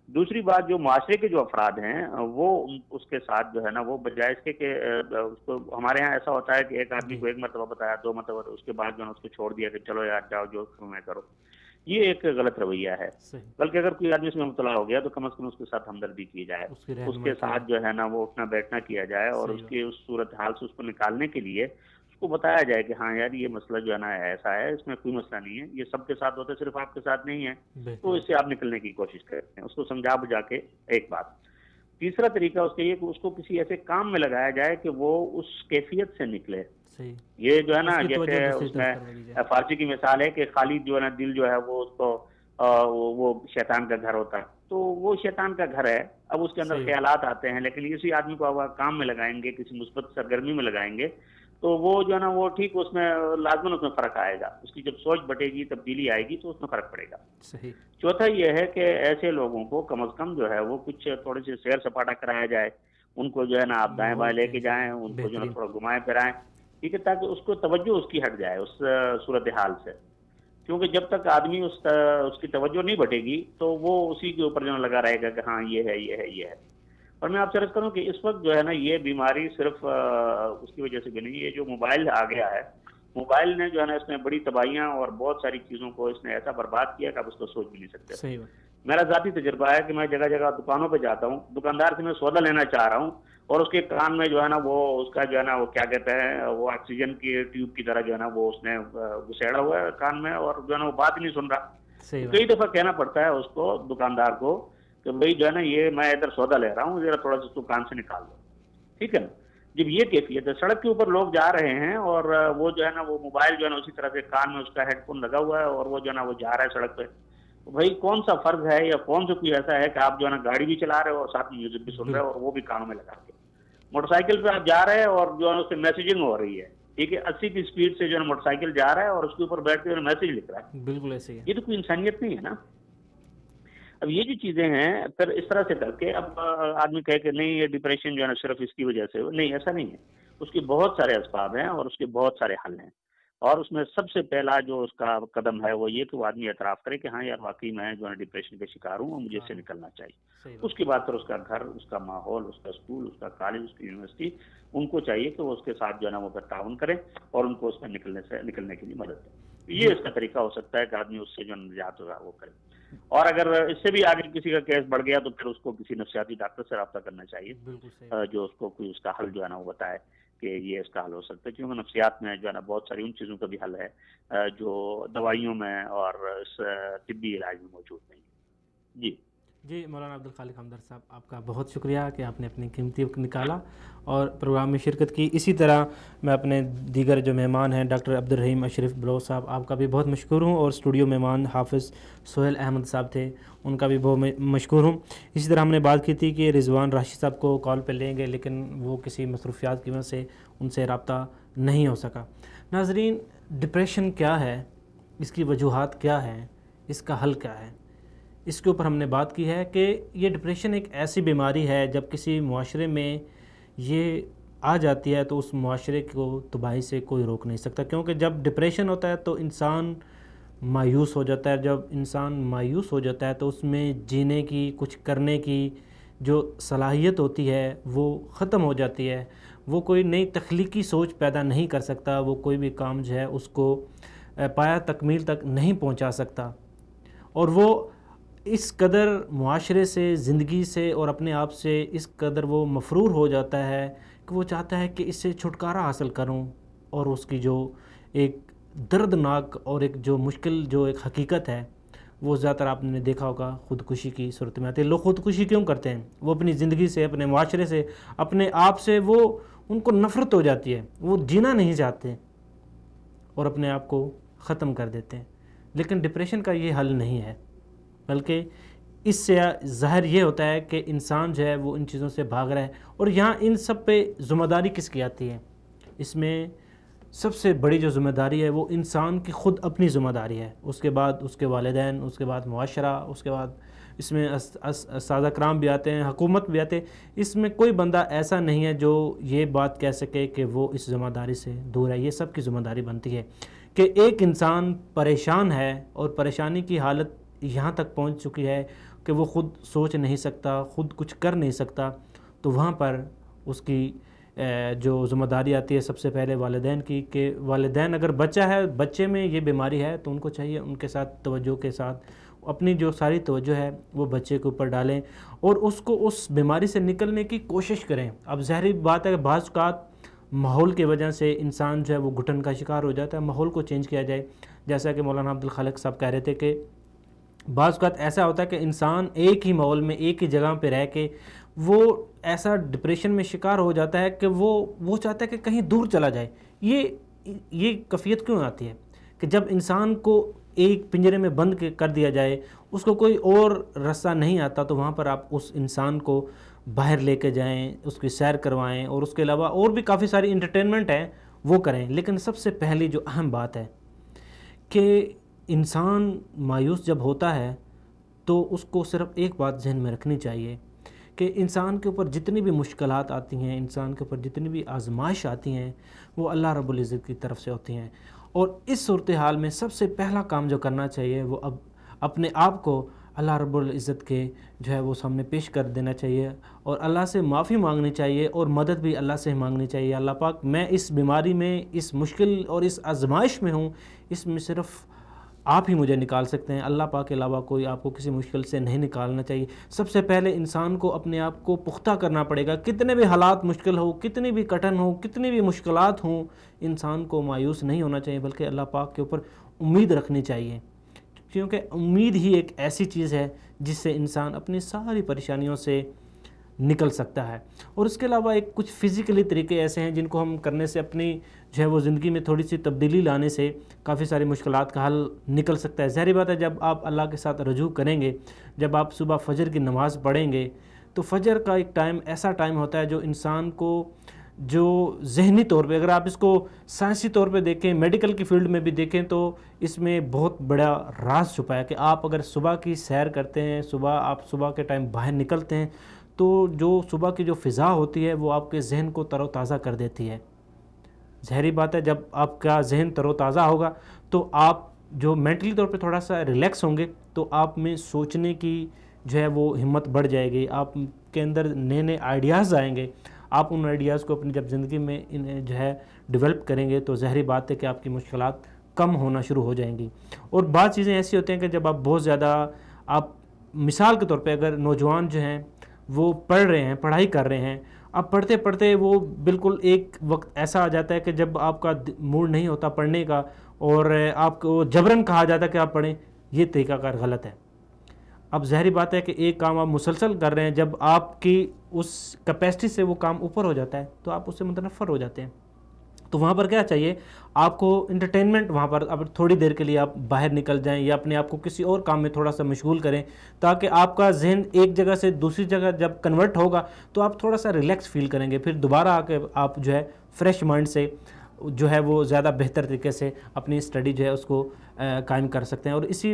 دوسری بات، جو معاشرے کے جو افراد ہیں وہ اس کے ساتھ جو ہے نا وہ بجائے اس کے کہ اس کو، ہمارے ہاں ایسا ہوتا ہے کہ ایک آدمی کو ایک مرتبہ بتایا، 2 مرتبہ، اس کے بعد جو ہے نا اس کو چھوڑ دیا کہ چلو یار جاؤ جو میں کرو۔ یہ ایک غلط رویہ ہے۔ بلکہ اگر کوئی آدمی اس میں مبتلا ہو گیا تو کم از کم اس کے ساتھ ہمدردی کی جائے، اس کے ساتھ جو ہے نا وہ اٹھنا بیٹھنا کیا جائے، اور اس کی اس صورتحال سے اس کو نکالنے کے لیے اس کو بتایا جائے کہ ہاں یار یہ مسئلہ جو ہے نا ایسا ہے، اس میں کوئی مسئلہ نہیں ہے، یہ سب کے ساتھ ہوتا ہے، صرف آپ کے ساتھ نہیں ہے، تو اس سے آپ نکلنے کی کوشش کرتے ہیں، اس کو سمجھا بجھا کے۔ ایک بات۔ تیسرا طریقہ اس کے یہ کہ اس کو کسی ایسے کام میں لگایا جائے کہ وہ اس کیفیت سے نکلے۔ یہ جو ہے نا جیسے اس میں فارسی کی مثال ہے کہ خالی جو ہے نا دل جو ہے وہ اس کو وہ شیطان کا گھر ہوتا ہے، تو وہ شیطان کا گھر ہے۔ اب اس کے اندر خیالات آتے ہیں، لیکن اسی آدمی کو اب کام میں لگائیں گے، کسی مثبت سرگرمی میں لگائیں گے تو وہ جو ہے نا وہ ٹھیک اس میں لازماً اس میں فرق آئے گا، اس کی جب سوچ بٹے گی، تبدیلی آئے گی تو اس میں فرق پڑے گا۔ چوتھا یہ ہے کہ ایسے لوگوں کو کم از کم جو ہے وہ کچھ تھوڑے سے سیر سپاٹا کرایا جائے، ان کو جو ہے نا آپ دائیں بائیں لے کے جائیں، ان کو جو ہے تھوڑا گھمائیں پھرائیں، ٹھیک ہے، تاکہ اس کو توجہ اس کی ہٹ جائے اس صورتحال سے۔ کیونکہ جب تک آدمی اس کی توجہ نہیں بٹے گی تو وہ اسی کے اوپر جو ہے لگا رہے گا کہ ہاں یہ ہے یہ ہے یہ ہے. اور میں آپ سے عرض کروں کہ اس وقت جو ہے نا یہ بیماری صرف اس کی وجہ سے بھی نہیں, یہ جو موبائل آ گیا ہے, موبائل نے جو ہے نا اس میں بڑی تباہیاں اور بہت ساری چیزوں کو اس نے ایسا برباد کیا کہ آپ اس کو سوچ بھی نہیں سکتے. صحیح بات. میرا ذاتی تجربہ ہے کہ میں جگہ جگہ دکانوں پہ جاتا ہوں, دکاندار سے میں سودا لینا چاہ رہا ہوں اور اس کے کان میں جو ہے نا وہ اس کا جو ہے نا وہ کیا کہتے ہیں وہ آکسیجن کی ٹیوب کی طرح جو ہے نا وہ اس نے گسیڑا ہوا ہے کان میں, اور جو ہے نا وہ بات ہی نہیں سن رہا. کئی دفعہ کہنا پڑتا ہے اس کو, دکاندار کو, کہ بھائی جو ہے نا یہ میں ادھر سودا لے رہا ہوں, ذرا تھوڑا سا اس کو کان سے نکال دو. ٹھیک ہے نا. جب یہ کیفیت ہے, سڑک کے اوپر لوگ جا رہے ہیں اور وہ جو ہے نا وہ موبائل جو ہے نا اسی طرح سے کان میں اس کا ہیڈ فون لگا ہوا ہے اور وہ جو ہے نا وہ جا رہا ہے سڑک پہ. بھائی کون سا فرض ہے یا کون سا کوئی ایسا ہے کہ آپ جو ہے نا گاڑی بھی چلا رہے ہو اور ساتھ میں میوزک بھی سن رہے ہو اور وہ بھی کانوں میں لگا کے. موٹر سائیکل پہ آپ جا رہے ہیں اور جو ہے اس سے میسیجنگ ہو رہی ہے, ٹھیک ہے, 80 کی سپیڈ سے جو ہے موٹر سائیکل جا رہا ہے اور اس کے اوپر بیٹھ کے میسج لکھ رہا ہے. بالکل ایسے ہی ہے. یہ تو کوئی انسانیت نہیں ہے نا. اب یہ جو چیزیں ہیں پھر اس طرح سے کر کے اب آدمی کہے کہ نہیں یہ ڈپریشن جو ہے نا صرف اس کی وجہ سے, نہیں ایسا نہیں ہے. اس کے بہت سارے اسباب ہیں اور اس کے بہت سارے حل ہیں, اور اس میں سب سے پہلا جو اس کا قدم ہے وہ یہ کہ وہ آدمی اعتراف کرے کہ ہاں یار واقعی میں جو ہے ڈپریشن کا شکار ہوں اور مجھے اس سے نکلنا چاہیے. اس کے بعد پھر اس کا گھر, اس کا ماحول, اس کا اسکول, اس کا کالج, اس کی یونیورسٹی, ان کو چاہیے کہ وہ اس کے ساتھ جو ہے نا وہ پھر تعاون کریں اور ان کو اس میں نکلنے کے لیے مدد دیں. یہ اس کا طریقہ ہو سکتا ہے کہ آدمی اس سے جو نجات ہوگا وہ کرے. اور اگر اس سے بھی آگے کسی کا کیس بڑھ گیا تو پھر اس کو کسی نفسیاتی ڈاکٹر سے رابطہ کرنا چاہیے, جو اس کو کوئی اس کا حل جو ہے نا وہ بتائے کہ یہ اس کا حل ہو سکتا ہے. کیونکہ نفسیات میں جو ہے نا بہت ساری ان چیزوں کا بھی حل ہے جو دوائیوں میں اور اس طبی علاج میں موجود نہیں ہے. جی مولانا عبدالخالق ہمدرد صاحب, آپ کا بہت شکریہ کہ آپ نے اپنی قیمتی وقت نکالا اور پروگرام میں شرکت کی. اسی طرح میں اپنے دیگر جو مہمان ہیں ڈاکٹر عبدالرحیم اشرف بلوچ صاحب, آپ کا بھی بہت مشکور ہوں, اور اسٹوڈیو مہمان حافظ سہیل احمد صاحب تھے, ان کا بھی بہت مشکور ہوں. اسی طرح ہم نے بات کی تھی کہ رضوان راشد صاحب کو کال پہ لیں گے لیکن وہ کسی مصروفیات کی وجہ سے ان سے رابطہ نہیں ہو سکا. ناظرین, ڈپریشن کیا ہے, اس کی وجوہات کیا ہیں, اس کا حل کیا ہے, اس کے اوپر ہم نے بات کی ہے کہ یہ ڈپریشن ایک ایسی بیماری ہے جب کسی معاشرے میں یہ آ جاتی ہے تو اس معاشرے کو تباہی سے کوئی روک نہیں سکتا. کیونکہ جب ڈپریشن ہوتا ہے تو انسان مایوس ہو جاتا ہے, جب انسان مایوس ہو جاتا ہے تو اس میں جینے کی, کچھ کرنے کی جو صلاحیت ہوتی ہے وہ ختم ہو جاتی ہے. وہ کوئی نئی تخلیقی سوچ پیدا نہیں کر سکتا, وہ کوئی بھی کام جو ہے اس کو پایا تکمیل تک نہیں پہنچا سکتا, اور وہ اس قدر معاشرے سے, زندگی سے اور اپنے آپ سے اس قدر وہ مفرور ہو جاتا ہے کہ وہ چاہتا ہے کہ اس سے چھٹکارا حاصل کروں, اور اس کی جو ایک دردناک اور ایک جو مشکل جو ایک حقیقت ہے وہ زیادہ تر آپ نے دیکھا ہوگا خودکشی کی صورت میں آتی ہے. لوگ خودکشی کیوں کرتے ہیں؟ وہ اپنی زندگی سے, اپنے معاشرے سے, اپنے آپ سے وہ ان کو نفرت ہو جاتی ہے, وہ جینا نہیں چاہتے اور اپنے آپ کو ختم کر دیتے ہیں. لیکن ڈپریشن کا یہ حل نہیں ہے, بلکہ اس سے ظاہر یہ ہوتا ہے کہ انسان جو ہے وہ ان چیزوں سے بھاگ رہا ہے. اور یہاں ان سب پہ ذمہ داری کس کی آتی ہے؟ اس میں سب سے بڑی جو ذمہ داری ہے وہ انسان کی خود اپنی ذمہ داری ہے, اس کے بعد اس کے والدین, اس کے بعد معاشرہ, اس کے بعد اس میں اساتذہ کرام بھی آتے ہیں, حکومت بھی آتے ہیں. اس میں کوئی بندہ ایسا نہیں ہے جو یہ بات کہہ سکے کہ وہ اس ذمہ داری سے دور ہے. یہ سب کی ذمہ داری بنتی ہے کہ ایک انسان پریشان ہے اور پریشانی کی حالت یہاں تک پہنچ چکی ہے کہ وہ خود سوچ نہیں سکتا, خود کچھ کر نہیں سکتا, تو وہاں پر اس کی جو ذمہ داری آتی ہے سب سے پہلے والدین کی, کہ والدین اگر بچہ ہے, بچے میں یہ بیماری ہے تو ان کو چاہیے ان کے ساتھ توجہ کے ساتھ اپنی جو ساری توجہ ہے وہ بچے کے اوپر ڈالیں اور اس کو اس بیماری سے نکلنے کی کوشش کریں. اب ظاہری بات ہے کہ بعض اوقات ماحول کی وجہ سے انسان جو ہے وہ گھٹن کا شکار ہو جاتا ہے, ماحول کو چینج کیا جائے. جیسا کہ مولانا عبدالخالق صاحب کہہ رہے تھے کہ بعض اوقات ایسا ہوتا ہے کہ انسان ایک ہی ماحول میں, ایک ہی جگہ پہ رہ کے وہ ایسا ڈپریشن میں شکار ہو جاتا ہے کہ وہ چاہتا ہے کہ کہیں دور چلا جائے. یہ کیفیت کیوں آتی ہے کہ جب انسان کو ایک پنجرے میں بند کر دیا جائے, اس کو کوئی اور راستہ نہیں آتا, تو وہاں پر آپ اس انسان کو باہر لے کے جائیں, اس کی سیر کروائیں, اور اس کے علاوہ اور بھی کافی ساری انٹرٹینمنٹ ہیں وہ کریں. لیکن سب سے پہلی جو اہم بات ہے کہ انسان مایوس جب ہوتا ہے تو اس کو صرف ایک بات ذہن میں رکھنی چاہیے کہ انسان کے اوپر جتنی بھی مشکلات آتی ہیں, انسان کے اوپر جتنی بھی آزمائش آتی ہیں, وہ اللہ رب العزت کی طرف سے ہوتی ہیں. اور اس صورتحال میں سب سے پہلا کام جو کرنا چاہیے وہ اب اپنے آپ کو اللہ رب العزت کے جو ہے وہ سامنے پیش کر دینا چاہیے اور اللہ سے معافی مانگنی چاہیے اور مدد بھی اللہ سے مانگنی چاہیے. اللہ پاک میں اس بیماری میں، اس مشکل اور اس آزمائش میں ہوں، اس میں صرف آپ ہی مجھے نکال سکتے ہیں. اللہ پاک کے علاوہ کوئی آپ کو کسی مشکل سے نہیں نکالنا چاہیے. سب سے پہلے انسان کو اپنے آپ کو پختہ کرنا پڑے گا. کتنے بھی حالات مشکل ہو، کتنی بھی کٹھن ہو، کتنی بھی مشکلات ہوں، انسان کو مایوس نہیں ہونا چاہیے بلکہ اللہ پاک کے اوپر امید رکھنی چاہیے، کیونکہ امید ہی ایک ایسی چیز ہے جس سے انسان اپنی ساری پریشانیوں سے نکل سکتا ہے. اور اس کے علاوہ ایک کچھ فزیکلی طریقے ایسے ہیں جن کو ہم کرنے سے اپنی جو ہے وہ زندگی میں تھوڑی سی تبدیلی لانے سے کافی ساری مشکلات کا حل نکل سکتا ہے. ظاہری بات ہے جب آپ اللہ کے ساتھ رجوع کریں گے، جب آپ صبح فجر کی نماز پڑھیں گے تو فجر کا ایک ٹائم ایسا ٹائم ہوتا ہے جو انسان کو جو ذہنی طور پہ، اگر آپ اس کو سائنسی طور پہ دیکھیں، میڈیکل کی فیلڈ میں بھی دیکھیں تو اس میں بہت بڑا راز چھپا ہے کہ آپ اگر صبح کی سیر کرتے ہیں، آپ صبح کے ٹائم باہر نکلتے ہیں تو جو صبح کی جو فضا ہوتی ہے وہ آپ کے ذہن کو تر و تازہ کر دیتی ہے. ظاہری بات ہے جب آپ کا ذہن تر و تازہ ہوگا تو آپ جو مینٹلی طور پہ تھوڑا سا ریلیکس ہوں گے تو آپ میں سوچنے کی جو ہے وہ ہمت بڑھ جائے گی، آپ کے اندر نئے نئے آئیڈیاز آئیں گے. آپ ان آئیڈیاز کو اپنی جب زندگی میں جو ہے ڈیولپ کریں گے تو ظاہری بات ہے کہ آپ کی مشکلات کم ہونا شروع ہو جائیں گی. اور بعض چیزیں ایسی ہوتی ہیں کہ جب آپ بہت زیادہ، آپ مثال کے طور پہ اگر نوجوان جو ہیں وہ پڑھ رہے ہیں، پڑھائی کر رہے ہیں، اب پڑھتے پڑھتے وہ بالکل ایک وقت ایسا آ جاتا ہے کہ جب آپ کا موڈ نہیں ہوتا پڑھنے کا اور آپ کو جبراً کہا جاتا ہے کہ آپ پڑھیں، یہ طریقہ کار غلط ہے. اب ظاہری بات ہے کہ ایک کام آپ مسلسل کر رہے ہیں، جب آپ کی اس کیپیسٹی سے وہ کام اوپر ہو جاتا ہے تو آپ اس سے متنفر ہو جاتے ہیں. تو وہاں پر کیا چاہیے آپ کو انٹرٹینمنٹ، وہاں پر اب تھوڑی دیر کے لیے آپ باہر نکل جائیں یا اپنے آپ کو کسی اور کام میں تھوڑا سا مشغول کریں تاکہ آپ کا ذہن ایک جگہ سے دوسری جگہ جب کنورٹ ہوگا تو آپ تھوڑا سا ریلیکس فیل کریں گے. پھر دوبارہ آ کے آپ جو ہے فریش مائنڈ سے جو ہے وہ زیادہ بہتر طریقے سے اپنی اسٹڈی جو ہے اس کو قائم کر سکتے ہیں. اور اسی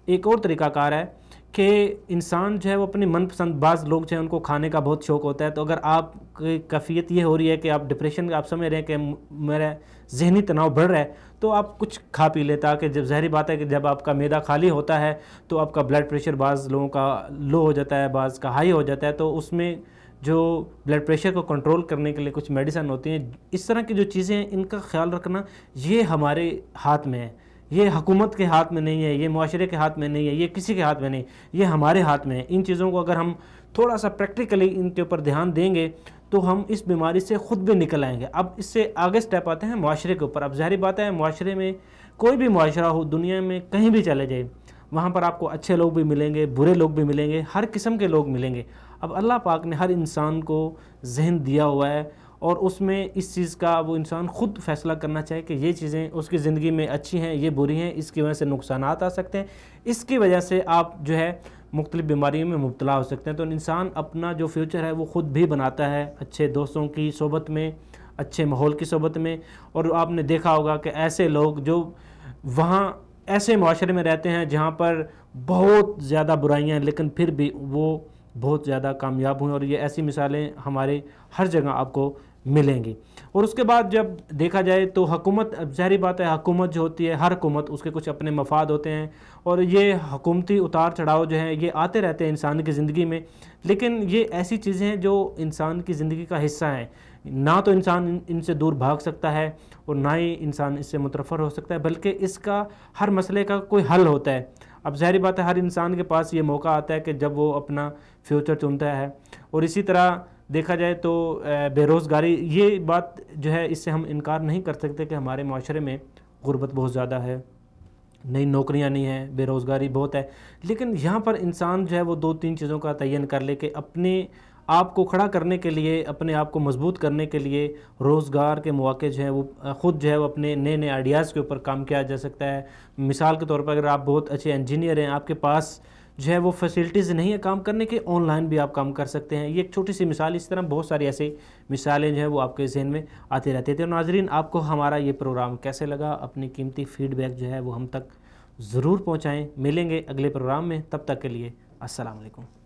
ایک اور طریقہ کار ہے کہ انسان جو ہے وہ اپنی من پسند، بعض لوگ جو ہیں ان کو کھانے کا بہت شوق ہوتا ہے، تو اگر آپ کی کیفیت یہ ہو رہی ہے کہ آپ ڈپریشن، آپ سمجھ رہے ہیں کہ میرا ذہنی تناؤ بڑھ رہا ہے، تو آپ کچھ کھا پی لیں تاکہ جب ظاہری بات ہے کہ جب آپ کا معدہ خالی ہوتا ہے تو آپ کا بلڈ پریشر بعض لوگوں کا لو ہو جاتا ہے، بعض کا ہائی ہو جاتا ہے، تو اس میں جو بلڈ پریشر کو کنٹرول کرنے کے لیے کچھ میڈیسن ہوتی ہیں. اس طرح کی جو چیزیں ہیں ان کا خیال رکھنا یہ ہمارے ہاتھ میں ہے. یہ حکومت کے ہاتھ میں نہیں ہے، یہ معاشرے کے ہاتھ میں نہیں ہے، یہ کسی کے ہاتھ میں نہیں، یہ ہمارے ہاتھ میں ہے. ان چیزوں کو اگر ہم تھوڑا سا پریکٹیکلی ان کے اوپر دھیان دیں گے تو ہم اس بیماری سے خود بھی نکل آئیں گے. اب اس سے آگے سٹیپ آتے ہیں معاشرے کے اوپر. اب ظاہری بات ہے معاشرے میں کوئی بھی معاشرہ ہو، دنیا میں کہیں بھی چلے جائے، وہاں پر آپ کو اچھے لوگ بھی ملیں گے، برے لوگ بھی ملیں گے، ہر قسم کے لوگ ملیں گے. اب اللہ پاک نے ہر انسان کو ذہن دیا ہوا ہے اور اس میں اس چیز کا وہ انسان خود فیصلہ کرنا چاہے کہ یہ چیزیں اس کی زندگی میں اچھی ہیں، یہ بری ہیں، اس کی وجہ سے نقصانات آ سکتے ہیں، اس کی وجہ سے آپ جو ہے مختلف بیماریوں میں مبتلا ہو سکتے ہیں. تو انسان اپنا جو فیوچر ہے وہ خود بھی بناتا ہے، اچھے دوستوں کی صحبت میں، اچھے ماحول کی صحبت میں. اور آپ نے دیکھا ہوگا کہ ایسے لوگ جو وہاں ایسے معاشرے میں رہتے ہیں جہاں پر بہت زیادہ برائیاں ہیں لیکن پھر بھی وہ بہت زیادہ کامیاب ہوئے، اور یہ ایسی مثالیں ہمارے ہر جگہ آپ کو ملیں گی. اور اس کے بعد جب دیکھا جائے تو حکومت، ظاہری بات ہے حکومت جو ہوتی ہے، ہر حکومت اس کے کچھ اپنے مفاد ہوتے ہیں اور یہ حکومتی اتار چڑھاؤ جو ہیں یہ آتے رہتے ہیں انسان کی زندگی میں. لیکن یہ ایسی چیزیں ہیں جو انسان کی زندگی کا حصہ ہیں، نہ تو انسان ان سے دور بھاگ سکتا ہے اور نہ ہی انسان اس سے متنفر ہو سکتا ہے، بلکہ اس کا ہر مسئلے کا کوئی حل ہوتا ہے. اب ظاہری بات ہے ہر انسان کے پاس یہ موقع آتا ہے کہ جب وہ اپنا فیوچر چنتا ہے. اور اسی طرح دیکھا جائے تو بے روزگاری، یہ بات جو ہے اس سے ہم انکار نہیں کر سکتے کہ ہمارے معاشرے میں غربت بہت زیادہ ہے، نئی نوکریاں نہیں ہیں، بے روزگاری بہت ہے. لیکن یہاں پر انسان جو ہے وہ دو تین چیزوں کا تعین کر لے کہ اپنے آپ کو کھڑا کرنے کے لیے، اپنے آپ کو مضبوط کرنے کے لیے روزگار کے مواقع جو ہیں وہ خود جو ہے وہ اپنے نئے نئے آئیڈیاز کے اوپر کام کیا جا سکتا ہے. مثال کے طور پر اگر آپ بہت اچھے انجینئر ہیں، آپ کے پاس جو ہے وہ فیسلٹیز نہیں ہے کام کرنے کے، آن لائن بھی آپ کام کر سکتے ہیں. یہ ایک چھوٹی سی مثال، اس طرح بہت ساری ایسی مثالیں جو ہیں وہ آپ کے ذہن میں آتی رہتی تھیں. ناظرین، آپ کو ہمارا یہ پروگرام کیسے لگا؟ اپنی قیمتی فیڈ بیک جو ہے وہ ہم تک ضرور پہنچائیں. ملیں گے اگلے پروگرام میں، تب تک کے لیے السلام علیکم.